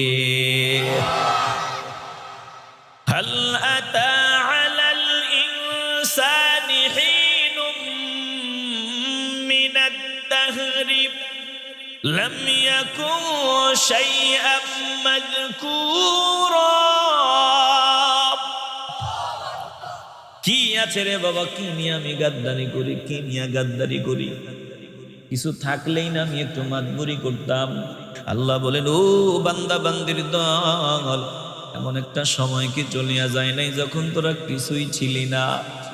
হাল আতা আলাল ইনসানি হিনুম মিনাদ দাহরি লাম ইয়াকুন শাইআম মাযকুরা। কি আছে রে বাবা, কি নিয়ে আমি গাদ্দারি করি, কি নিয়ে গাদ্দারি করি? কিছু থাকলেই না আমি একটু মাতবুরি করতাম। আল্লাহ বলেন, ও বান্দা বান্দির দল, এমন একটা সময় কি চলিয়া যায় নাই যখন তোরা কিছুই ছিলি না,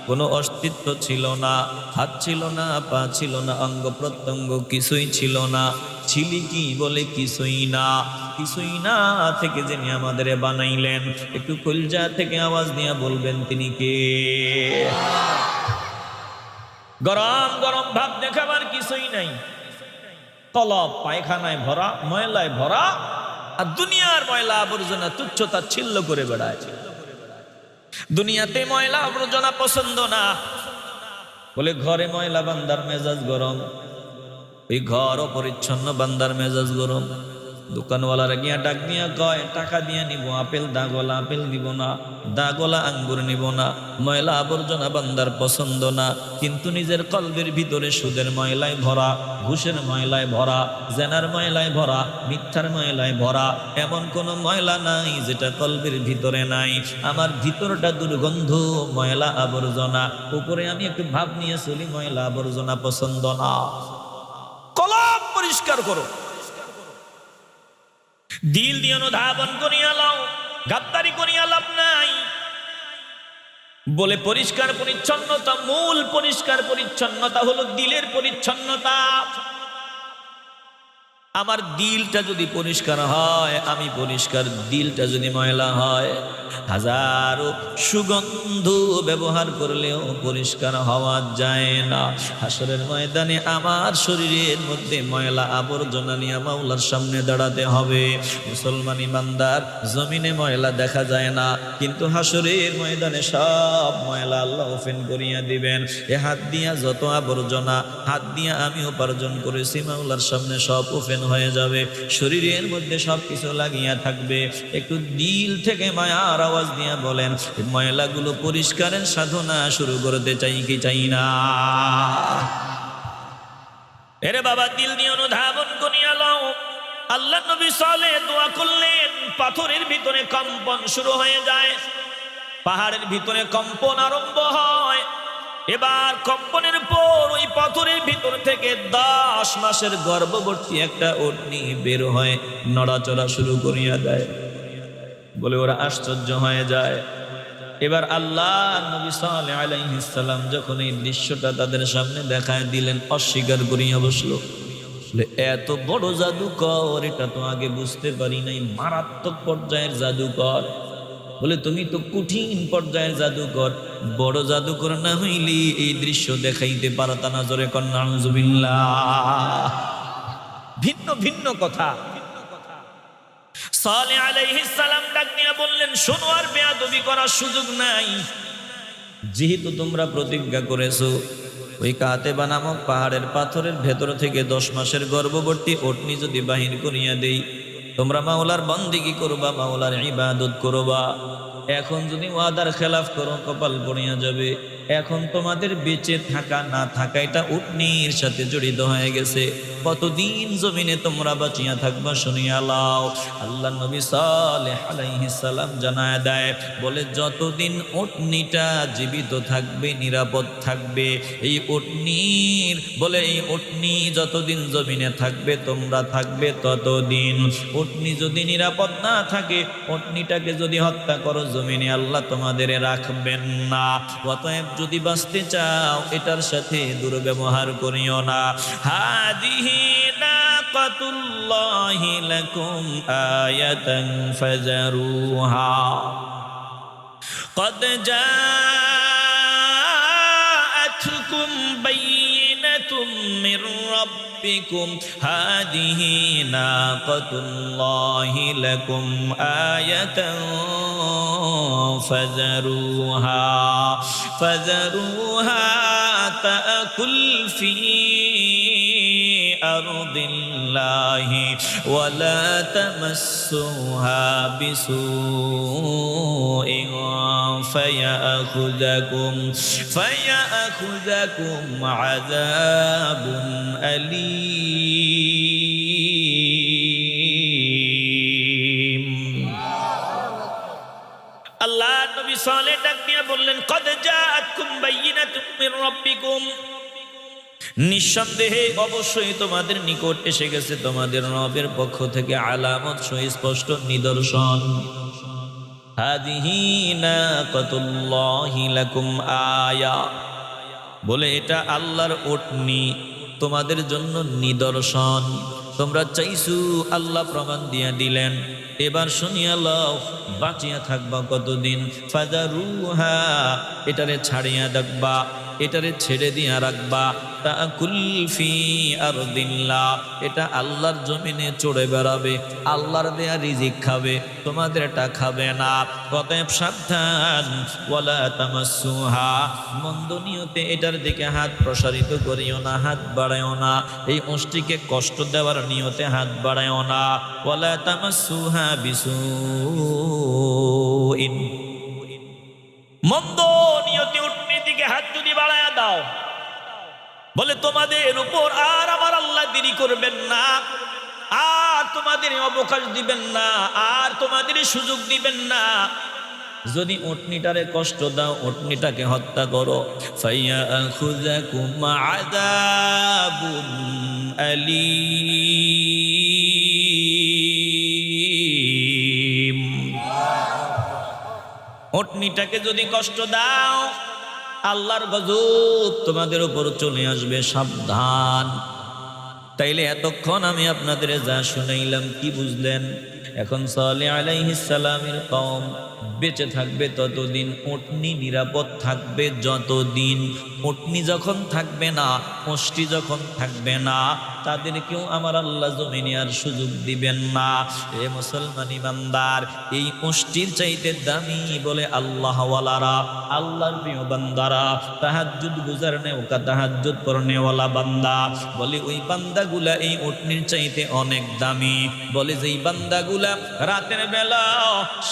কোনো অস্তিত্ব ছিল না, হাত ছিল না, পা ছিল না, অঙ্গ প্রত্যঙ্গ কিছুই ছিল না, ছিলি কি বলে কিছুই না। কিছুই না থেকে যিনি আমাদের বানাইলেন, একটু কলজা থেকে আওয়াজ দিয়ে বলবেন তিনি কে? গরম গরম ভাব দেখাবার কিছুই নাই, তলব পায়খানায় ভরা, ময়লায় ভরা, আর দুনিয়ার ময়লা আবর্জনা তুচ্ছতা ছিল্ল করে বেড়ায়। দুনিয়াতে ময়লা আবর্জনা পছন্দ না বলে ঘরে ময়লা বান্দার মেজাজ গরম, ওই ঘর অপরিচ্ছন্ন বান্দার মেজাজ গরম। দোকানওয়ালারা গিয়া ডাক দিয়া কয় টাকা দিয়া নিব আপেল, দাগলা আপেল নিব না, দাগলা আঙ্গুর নিব না। ময়লা আবর্জনা বান্দার পছন্দ না, কিন্তু নিজের কলবের ভিতরে সুদের ময়লায় ভরা, ঘুষের ময়লায় ভরা, জেনার ময়লায় ভরা, মিথ্যার ময়লায় ভরা। এমন কোনো ময়লা নাই যেটা কলবের ভিতরে নাই। আমার ভিতরটা দুর্গন্ধ, ময়লা আবর্জনা, উপরে আমি একটু ভাব নিয়ে চলি, ময়লা আবর্জনা পছন্দ না। কলব পরিষ্কার করো, দিল দিয়ে অনুধাবন করিয়া লাও, গাদ্দারি করিয়া লাভ নাই। বলে পরিষ্কার পরিচ্ছন্নতা, মূল পরিষ্কার পরিচ্ছন্নতা হলো দিলের পরিচ্ছন্নতা। আমার দিলটা যদি পরিষ্কার হয়, আমি পরিষ্কার, দিলটা যদি ময়লা হয়, হাজারো সুগন্ধ ব্যবহার করলেও পরিষ্কার হওয়া যায় না। হাসরের ময়দানে আমার শরীরের মধ্যে ময়লা আবর্জনা নিয়ে মাওলার সামনে দাঁড়াতে হবে। মুসলমান ইমানদার, জমিনে ময়লা দেখা যায় না, কিন্তু হাসরের ময়দানে সব ময়লা আল্লাহ ওপেন করিয়া দিবেন। এ হাত দিয়া যত আবর্জনা, হাত দিয়া আমি উপার্জন করেছি, মাওলার সামনে সব ওপেন হয়ে যাবে। শরীরের মধ্যে সবকিছু লাগিয়া থাকবে। একটু দিল থেকে মায়ার আওয়াজ দিয়া বলেন, ময়লাগুলো পরিষ্কারের সাধনা শুরু করতে চাই কি চাই না? এরে বাবা, দিল দিয়ে অনুধাবন করিয়া লও। আল্লাহ নবী সালেহ দোয়া করলেন, পাথরের ভিতরে কম্পন শুরু হয়ে যায়, পাহাড়ের ভিতরে কম্পন আরম্ভ হয়। এবার কম্পনের পর ওই পাথরের ভিতর থেকে 10 মাসের গর্ভবতী একটা ওটনি বের হয়, নড়াচড়া শুরু করিয়া দেয়। বলে ওরা আশ্চর্য হয়ে যায়। এবার আল্লাহ নবী সালেহ আলাইহিস সালাম যখন এই দৃশ্যটা তাদের সামনে দেখায় দিলেন, অস্বীকার করিয়া বসলো। এত বড় জাদুকর, এটা তো আগে বুঝতে পারি নাই, মারাত্মক পর্যায়ের জাদুকর। বলে তুমি তো কঠিন পর্যায়ের জাদুকর, বড় জাদুকর না হইলি এই দৃশ্য দেখাইতে পারতা না। জোরে কন্যা নাউজুবিল্লাহ। ভিন্ন ভিন্ন কথা। সালেহ আলাইহিস সালাম ডাক দিয়া বললেন, শোনো, আর বেয়াদবি করার সুযোগ নাই। যেহেতু তোমরা প্রতিজ্ঞা করেছো ওই কাতেবা নামক পাহাড়ের পাথরের ভেতর থেকে 10 মাসের গর্ভবতী ওটনি যদি বাহির করিয়া দেই, তোমরা মাওলার বন্দেগী করবা, মাওলার ইবাদত করবা। এখন যদি ওয়াদার খেলাফ করো, কপাল পড়িয়া যাবে। এখন তোমাদের বেঁচে থাকা না থাকা এটা উটনির সাথে জড়িত হয়ে গেছে। কতদিন জমিনে তোমরা বাঁচিয়া থাকবা শুনিয়া লাও। আল্লাহ নবী সালেহ আলাইহিস সালাম জানায় দেয়, বলে যতদিন উটনিটা জীবিত থাকবে, নিরাপদ থাকবে, এই উটনির, বলে এই উটনি যতদিন জমিনে থাকবে তোমরা থাকবে ততদিন। উটনি যদি নিরাপদ না থাকে, উটনিটাকে যদি হত্যা করো, জমিনে আল্লাহ তোমাদের রাখবেন না। অতএব যদি বাঁচতে চাও, এটার সাথে দুর্ব্যবহার করিও না। হাদিহি নাকাতুল্লাহি লাকুম আয়াতান ফাজারুহা قد جاءتكم بينة من ربكم هذه ناقة الله لكم آية فذروها تأكل في أرض الله ولا تمسوها بسوء فيأخذكم عذاب أليم। আল্লাহ নবী সালেহ ডাক দিয়ে বললেন, قد جاءتكم بينة من ربكم, নিঃসন্দেহে অবশ্যই তোমাদের নিকট এসে গেছে তোমাদের রবের পক্ষ থেকে আলামত, সুস্পষ্ট নিদর্শন। হাযিহি নাকাতুল্লাহি লাকুম আয়া, বলে এটা আল্লাহর ওটনি, তোমাদের জন্য নিদর্শন। তোমরা চাইছো, আল্লাহ প্রমাণ দিয়া দিলেন। এবার শুনিয়া লও, বাঁচিয়া থাকবা কতদিন। ফাযারুহা, এটারে ছাড়িয়া দেখবা, এটারে ছেড়ে দিয়া রাখবা। তাকুল ফি আরদিল্লাহ, এটা আল্লাহর জমিনে চড়ে বেড়াবে, আল্লাহর দেয়া রিজিক খাবে, তোমাদের এটা খাবে না। অতএব সাবধান। ওয়ালা তামাসসুহা, মন্দ নিয়তে এটার দিকে হাত প্রসারিত করিও না, হাত বাড়াইও না। এই ওষ্টিকে কষ্ট দেওয়ার নিয়তে হাত বাড়াইও না। ওয়ালা তামাসসুহা বিসুইন, মন্দ নিয়তে উটনির দিকে হাত যদি বাড়ায়া দাও, বলে তোমাদের উপর আর আমার আল্লাহ দেরি করবেন না, আর তোমাদের অবকাশ দিবেন না, আর তোমাদের সুযোগ দিবেন না। যদি উটনিটারে কষ্ট দাও, উটনিটাকে হত্যা করো, ফায়াখুযাকুম আযাবুন আলীম, উটনিটাকে যদি কষ্ট দাও, আল্লাহর গজব তোমাদের উপর চলে আসবে, সাবধান। তাইলে এতক্ষণ আমি আপনাদের যা শুনাইলাম কি বুঝলেন? এখন সালেহ আলাইহিস সালামের কওম বেঁচে থাকবে ততদিন, উটনি নিরাপদ থাকবে যতদিন। উটনি যখন থাকবে না, ওষ্টি যখন থাকবে না, তাদেরকেও আমার আল্লাহ জমিনে আর সুযোগ দিবেন না। এ মুসলমান ইমানদার, এই ওষ্টির চাইতে দামি বলে আল্লাহওয়ালারা, আল্লাহর প্রিয় বান্দারা, তাহাজ্জুদ গুজারনে ওকা তাহাজ্জুদ পড়নেওয়ালা বান্দা, বলে ওই বান্দাগুলা এই উটনির চাইতে অনেক দামি। বলে যেই বান্দাগুলা রাতের বেলা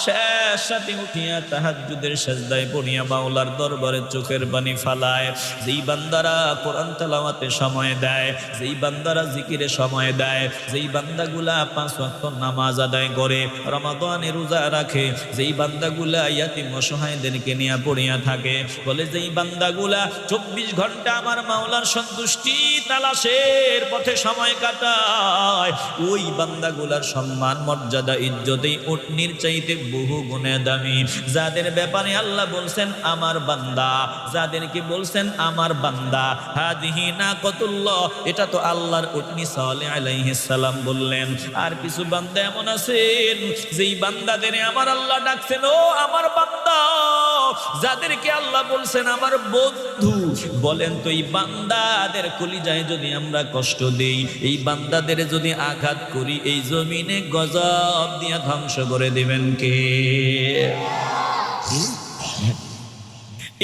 শেষ রাতে উঠিয়া তাহাজ্জুদের সেজদায় পড়িয়া মাওলার দরবারে চোখের পানি ফালায়, যেই বান্দারা কোরআন তেলাওয়াতে সময় দেয়, যেই বান্দারা জিকিরে সময় দেয়, যেই বান্দাগুলা 5 ওয়াক্ত নামাজ আদায় করে, রমাদানে রোজা রাখে, যেই বান্দাগুলা ইয়াতীম অসহায়দেরকে নিয়ে পড়িয়া থাকে, বলে যেই বান্দাগুলা 24 ঘন্টা আমার মাওলার সন্তুষ্টি তালাশের পথে সময় কাটায়, ওই বান্দাগুলার সম্মান মর্যাদা ইজ্জতেই উটনির চাইতে বহু গুণে দামি। যাদের ব্যাপারে আল্লাহ বলছেন আমার বান্দা, যাদেরকে বলছেন আমার বান্দা, হাযিহি নাকাতুল্লাহ, এটা তো আল্লাহর উটনি সালেহ আলাইহিস সালাম বললেন। আর কিছু বান্দা এমন আছেন যেই বান্দাদের আমার আল্লাহ ডাকছেন ও আমার বান্দা, যাদেরকে আল্লাহ বলছেন আমার বন্ধু। বলেন তো এই বান্দাদের কলিজায় যদি আমরা কষ্ট দেই, এই বান্দাদের যদি আঘাত করি, এই জমিনে গজব দিয়া ধ্বংস করে দিবেন কে?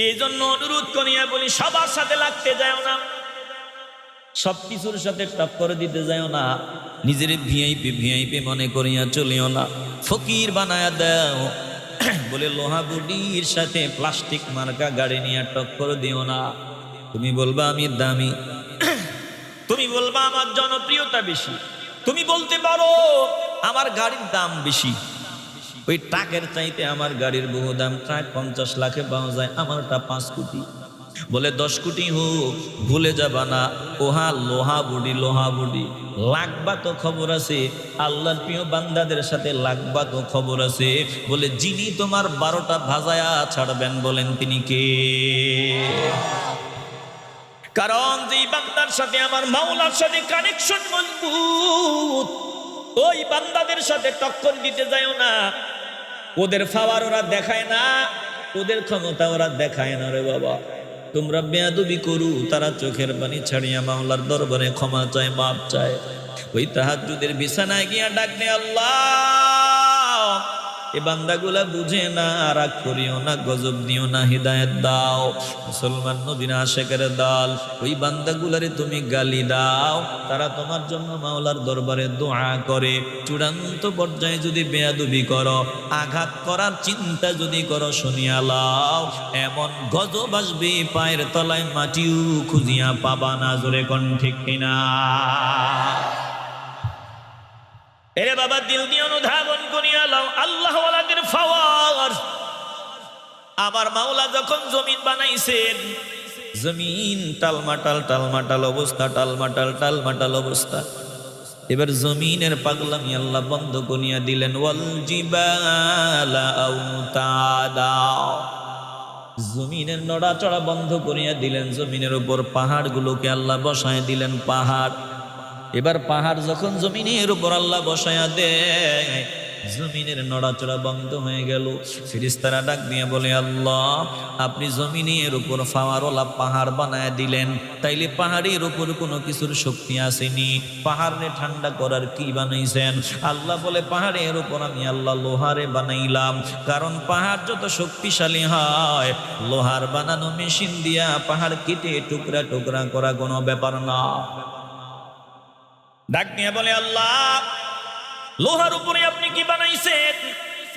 এই জন্য অনুরোধ করিয়া বলি, সবার সাথে লাগতে যাও না, সবকিছুর সাথে টক্কর দিতে যাও না, নিজের ভিআইপি মনে করিয়া চলিও না, ফকির বানায়া দাও। বলে লোহা বুডির সাথে প্লাস্টিক মার্কা গাড়ি নিয়ে টক্কর দিও না। তুমি বলবা আমি দামি, তুমি বলবা আমার জনপ্রিয়তা বেশি, তুমি বলতে পারো আমার গাড়ির দাম বেশি, ওই ট্রাকের চাইতে আমার গাড়ির বহু দাম, ট্রাক 50 লাখে পাওয়া যায়, আমারটা 5 কোটি। বলে 10 কোটি হোক, ভুলে যাবা না ওহা লোহা বুড়ি, লোহা বুড়ি লাগবা তো খবর আছে, আল্লাহর প্রিয় বান্দাদের সাথে লাগবা তো খবর আছে। বলে যিনি তোমার 12টা ভাজায়া ছাড়বেন, বলেন তিনি কে? কারণ যেই বান্দার সাথে আমার মাওলার সাথে কানেকশন মজবুত, ওই বান্দাদের সাথে টক্কর দিতে যাও না। ওদের পাওয়ার ওরা দেখায় না, ওদের ক্ষমতা ওরা দেখায় না রে বাবা। তোমরা বেয়াদবি করু, তারা চোখের পানি ছাড়িয়া মাওলার দরবারে ক্ষমা চায়, মাপ চায়। ওই তাহাজ্জুদের বিছানায় গিয়া ডাক দে, আল্লাহ এ বান্দাগুলা বুঝে না, রাগ করিও না, গজব দিও না, হিদায়াত দাও। মুসলমান নবীর আশিকের দল, ওই বান্দাগুলারে তুমি গালি দাও, তারা তোমার জন্য মাওলার দরবারে দোয়া করে। চূড়ান্ত পর্যায়ে যদি বেয়াদবি করো, আঘাত করার চিন্তা যদি করো, শুনিয়া লাও, এমন গজব আসবে পায়ের তলায় মাটিও খুঁজিয়া পাবা না। জোরে কোন ঠিক কিনা? এরে বাবা, দিল দিয়ে অনুধাবন করিয়া লাও, আল্লাহওয়ালাদের পাওয়ার। আমার মাওলা যখন জমিন বানাইছেন, জমিন টালমাটাল, টালমাটাল অবস্থা, টালমাটাল, টালমাটাল অবস্থা। এবার জমিনের পাগলামি আল্লাহ বন্ধ করিয়া দিলেন। ওয়াল জিবালা আওতাদা, জমিনের নড়াচড়া বন্ধ করিয়া দিলেন। জমিনের উপর পাহাড়গুলোকে আল্লাহ বসায় দিলেন। পাহাড়, এবার পাহাড় যখন জমিনের উপর আল্লাহ বসায়া দেয়, জমিনের নড়াচড়া বন্ধ হয়ে গেল। ফেরেশতারা ডাক দিয়ে বলে, আল্লাহ আপনি জমিনের উপর ফাওয়ারওয়ালা পাহাড় বানায় দিলেন, তাইলে পাহাড়ের উপর কোনো কিছুর শক্তি আসেনি, পাহাড়ে ঠান্ডা করার কি বানাইছেন? আল্লাহ বলে, পাহাড়ের উপর আমি আল্লাহ লোহারে বানাইলাম, কারণ পাহাড় যত শক্তিশালী হয়, লোহার বানানো মেশিন দিয়া পাহাড় কেটে টুকরা টুকরা করা কোনো ব্যাপার না। ডাক নিয়ে বলে, আল্লাহ লোহার উপরে আপনি কি বানাইছেন?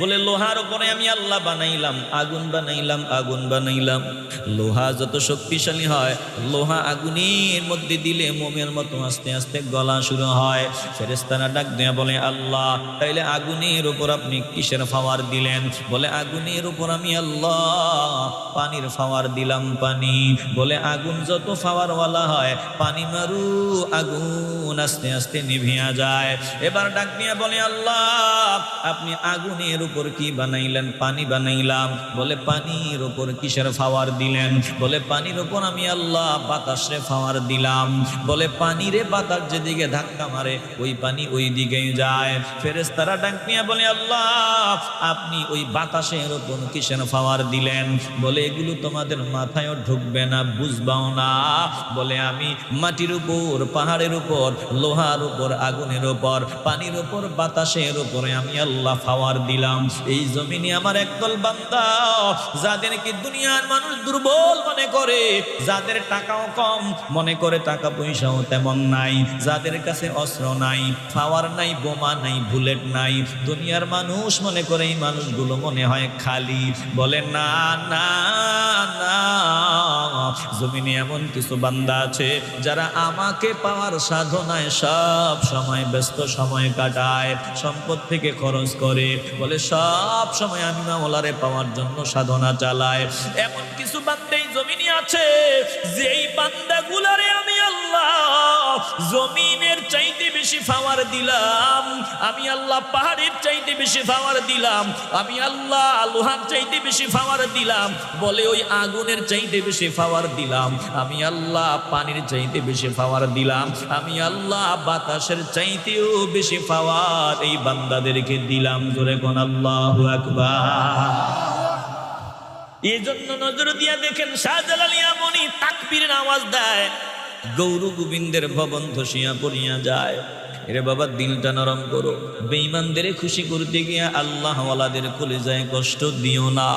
বলে, লোহার উপরে আমি আল্লাহ বানাইলাম আগুন, বানাইলাম আগুন বানাইলাম। লোহা যত শক্তিশালী হয়, লোহা আগুনের মধ্যে দিলে মোমের মতো আস্তে আস্তে গলা শুরু হয়। ফেরেশতারা ডাক দেয়া বলে, আল্লাহ তাইলে আগুনের উপর আপনি কিসের ফাওয়ার দিলেন? বলে, আগুনের উপর আমি আল্লাহ পানির ফাওয়ার দিলাম, পানি। বলে, আগুন যত ফাওয়ারওয়ালা হয়, পানি মারু আগুন আস্তে আস্তে নিভিয়া যায়। এবার ডাক দিয়া বলে, আল্লাহ আপনি আগুনের উপর কি বানাইলেন? পানি বানাইলাম। বলে, পানির উপর কিসের ফাওয়ার দিলেন? বলে, পানির উপর আমি আল্লাহ বাতাসে ফাওয়ার দিলাম। বলে, পানিরে বাতাস যেদিকে ধাক্কা মারে ওই পানি ওই দিকেই যায়। ফেরেশতারা ডাক নিয়ে বলে, আল্লাহ আপনি ওই বাতাসের উপর কিসের ফাওয়ার দিলেন? বলে, এগুলো তোমাদের মাথায়ও ঢুকবে না, বুঝবাও না। বলে, আমি মাটির উপর, পাহাড়ের উপর, লোহার উপর, আগুনের উপর, পানির উপর, বাতাসের উপরে আমি আল্লাহ ফাওয়ার দিলাম। এই জমিনে আমার একদল বান্দা, যাদেরকে দুনিয়ার মানুষ দুর্বল মনে করে, যাদের টাকাও কম মনে করে, টাকা পয়সাও তেমন নাই, যাদের কাছে অস্ত্র নাই, পাওয়ার নাই, বোমা নাই, বুলেট নাই, দুনিয়ার মানুষ মনে করে এই মানুষগুলো মনে হয় খালি। বলে, না না না, জমিনে এমন কিছু বান্দা আছে যারা আমাকে পাওয়ার সাধনায় সব সময় ব্যস্ত সময় কাটায়, সম্পদ থেকে খরচ করে। বলে, সব সময় আমি মাওলারে পাওয়ার জন্য সাধনা চালায়। এমন কিছু বান্দা এই জমিনে আছে, যেই বান্দাগুলারে আমি আল্লাহ জমিনের চাইতে বেশি পাওয়ার দিলাম, আমি আল্লাহ পাহাড়ের চাইতে বেশি পাওয়ার দিলাম, আমি আল্লাহ লোহার চাইতে বেশি পাওয়ার দিলাম। বলে, ওই আগুনের চাইতে বেশি পাওয়ার দিলাম, আমি আল্লাহ পানির চাইতে বেশি পাওয়ার দিলাম, আমি আল্লাহ বাতাসের চাইতেও বেশি পাওয়ার এই বান্দাদেরকে দিলাম। জোরে কোন আল্লাহু আকবার। এই জন্য নজর দিয়া দেখেন, শাহজালাল ইয়ামানি তাকবীরের আওয়াজ দেয়, গৌর গোবিন্দের ভবন ধসিয়া পড়িয়া যায়। এরে বাবা, দিলটা নরম করো। বেঈমানদের খুশি করতে গিয়া আল্লাহ ওয়ালাদের কলিজায় কষ্ট দিও না।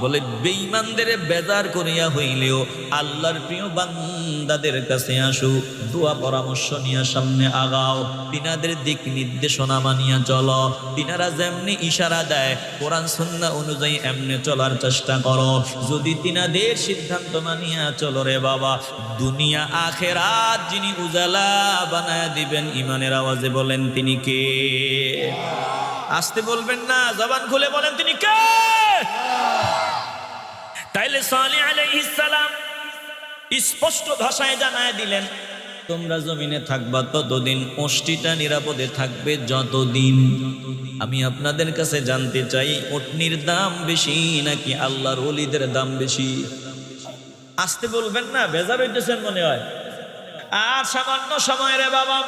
বলে, বেঈমানদের বেজার করিয়া হইলেও আল্লাহর প্রিয় বান্দাদের কাছে আসো, দোয়া পরামর্শ নিয়ে সামনে আগাও, তিনাদের দিক নির্দেশনা মানিয়া চলো, তিনারা যেমনি ইশারা দেয় কোরআন সুন্নাহ অনুযায়ী এমনি চলার চেষ্টা করো। যদি তিনাদের সিদ্ধান্ত মানিয়া চলো রে বাবা, দুনিয়া আখেরাত যিনি উজালা বানায়া দিবেন, ইমানের আওয়াজে বলেন তিনি কে? আসতে বলবেন না, জবান খুলে বলেন তিনি কে? তাইলে সালেহ আলাইহিস সালাম স্পষ্ট ভাষায় জানায় দিলেন, তোমরা জমিনে থাকবা ততদিন, ওষ্টিটা নিরাপদে থাকবে যতদিন। আমি আপনাদের কাছে জানতে চাই, ওটনির দাম বেশি নাকি আল্লাহর ওলিদের দাম বেশি? আসতে বলবেন না, বেজার হইতেছেন মনে হয়। আর সামান্য সময় রে বাবা,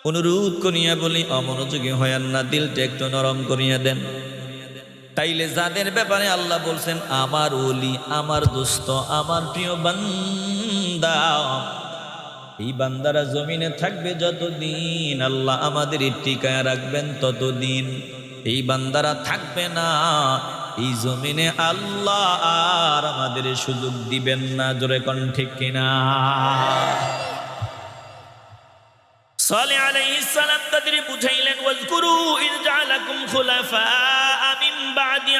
অনুরোধ করিয়া বলি, অমনোযোগী হইয়ান না, দিলটা একটু নরম করিয়া দেন। তাইলে যাদের ব্যাপারে আল্লাহ বলছেন আমার ওলি, আমার দোস্ত, আমার প্রিয় বান্দা, এই বান্দারা জমিনে থাকবে যতদিন, আল্লাহ আমাদের টিকায় রাখবেন ততদিন। এই বান্দারা থাকবে না, এই জমিনে আল্লাহ আর আমাদের সুযোগ দিবেন না। জোরে কোন ঠিক কিনা? সালেহ আলাইহিস সালাম তাদের বুঝাইলেন, ওয়াজকুরু ইয জাআলাকুম খুলাফা মিন বাদি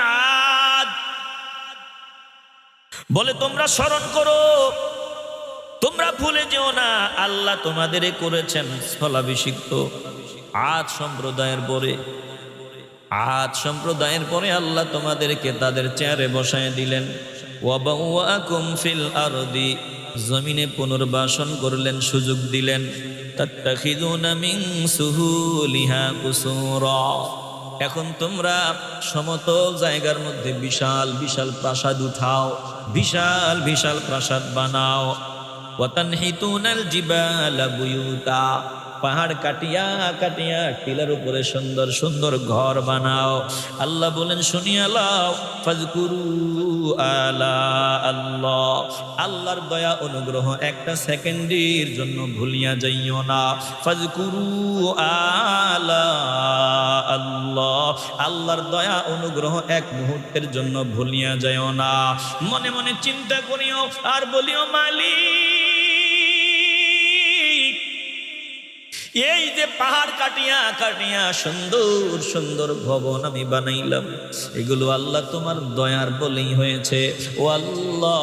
আদ। বলে, তোমরা স্মরণ করো, তোমরা ভুলে যেও না, আল্লাহ তোমাদের করেছেন স্থলাভিষিক্ত। আদ সম্প্রদায়ের পরে, আদ সম্প্রদায়ের পরে আল্লাহ তোমাদেরকে তাদের চেয়ারে বসায় দিলেন। ওয়াবাওয়াকুম ফিল আরদি, জমিনে পুনর্বাসন করলেন, সুযোগ দিলেন। তাত্তাখিযুনা মিন সুহুলিহা কুসুরা। এখন তোমরা সমতল জায়গার মধ্যে বিশাল বিশাল প্রাসাদ উঠাও, বিশাল বিশাল প্রাসাদ বানাও। ওয়া তানহিতুনাল জিবালা বুয়ুতা, পাহাড় কাটিয়া কাটিয়া টিলার উপরে সুন্দর সুন্দর ঘর বানাও। আল্লাহ বলেন শুনিয়া লাও, ফাজকুরু আলা আল্লাহ, আল্লাহর দয়া অনুগ্রহ একটা সেকেন্ডের জন্য ভুলিয়া যাইও না। ফাজকুরু আলা আল্লাহ, আল্লাহর দয়া অনুগ্রহ এক মুহূর্তের জন্য ভুলিয়া যাইও না। মনে মনে চিন্তা করিও আর বলিও, মালিক, এই যে পাহাড় কাটিয়া কাটিয়া সুন্দর সুন্দর ভবন আমি বানাইলাম, এগুলো আল্লাহ তোমার দয়ার বলেই হয়েছে। ও আল্লাহ,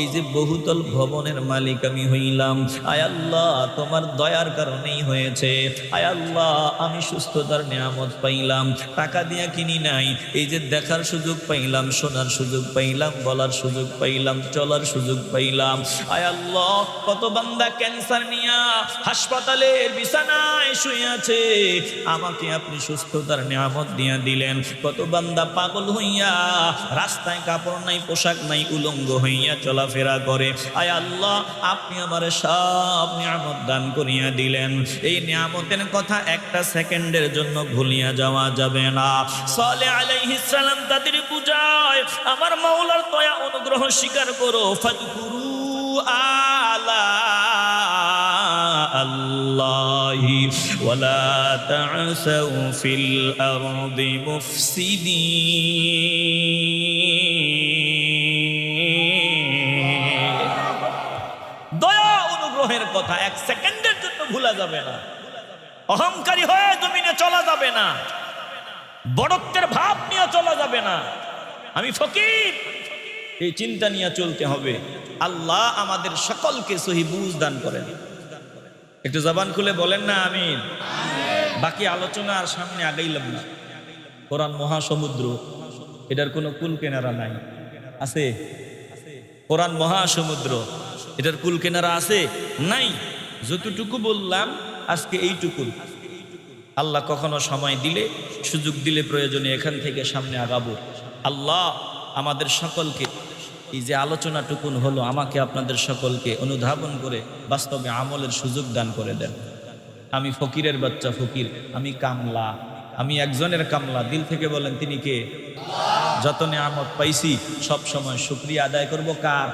এই যে বহুতল ভবনের মালিক আমি হইলাম, আয় আল্লাহ তোমার দয়ার কারণেই হয়েছে। আয় আল্লাহ, আমি সুস্থতার নিয়ামত পাইলাম, টাকা দিয়া কিনি নাই, এই যে দেখার সুযোগ পাইলাম, শোনার সুযোগ পাইলাম, বলার সুযোগ পাইলাম, চলার সুযোগ পাইলাম। আয় আল্লাহ, কত বান্দা ক্যান্সার নিয়া হাসপাতালের বিছানায় শুয়ে আছে, আমাকে আপনি সুস্থতার নিয়ামত দিয়া দিলেন। কত বান্দা পাগল হইয়া রাস্তায় কাপড় নাই, পোশাক নাই, উলঙ্গ হইয়া চলাফেরা করে। আয় আল্লাহ, আপনি আমারে সব নিয়ামত দান করিয়া দিলেন। এই নিয়ামতের কথা একটা সেকেন্ডের জন্য ভুলিয়া যাওয়া যাবে না। সালেহ আলাইহিস সালাম তাদের বুঝায়, আমার মাওলার দয়া অনুগ্রহ স্বীকার করো। ফাজকুরু আলা আল্লাহি ওয়ালা তা'সাউ ফিল আরদি মুফসিদিন। দয়া অনুগ্রহের কথা এক সেকেন্ডের জন্য ভুলা যাবে না। অহংকারী হয়ে জমিনে চলা যাবে না, বড়ত্বের ভাব নিয়ে চলা যাবে না। আমি ফকির, এই চিন্তা নিয়ে চলতে হবে। আল্লাহ আমাদের সকলকে সহি বুঝ দান করেন। একটু জবান খুলে বলেন না আমিন। বাকি আলোচনা আর সামনে আগাইলাম না। কোরআন মহাসমুদ্র, এটার কোনো কুল কেনারা নাই, আছে? কোরআন মহাসমুদ্র, এটার কুল কেনারা আছে? নাই। যতটুকু বললাম আজকে এইটুকু। আল্লাহ কখনো সময় দিলে, সুযোগ দিলে প্রয়োজনে এখান থেকে সামনে আগাবো। আল্লাহ আমাদের সকলকে এই যে আলোচনাটুকুন হলো, আমাকে আপনাদের সকলকে অনুধাবন করে বাস্তবে আমলের সুযোগ দান করে দেন। আমি ফকিরের বাচ্চা, ফকির, আমি কামলা, আমি একজনের কামলা। দিল থেকে বলেন তিনি কে? যত নিয়ামত পাইছি সব সময় শুকরিয়া আদায় করব কার?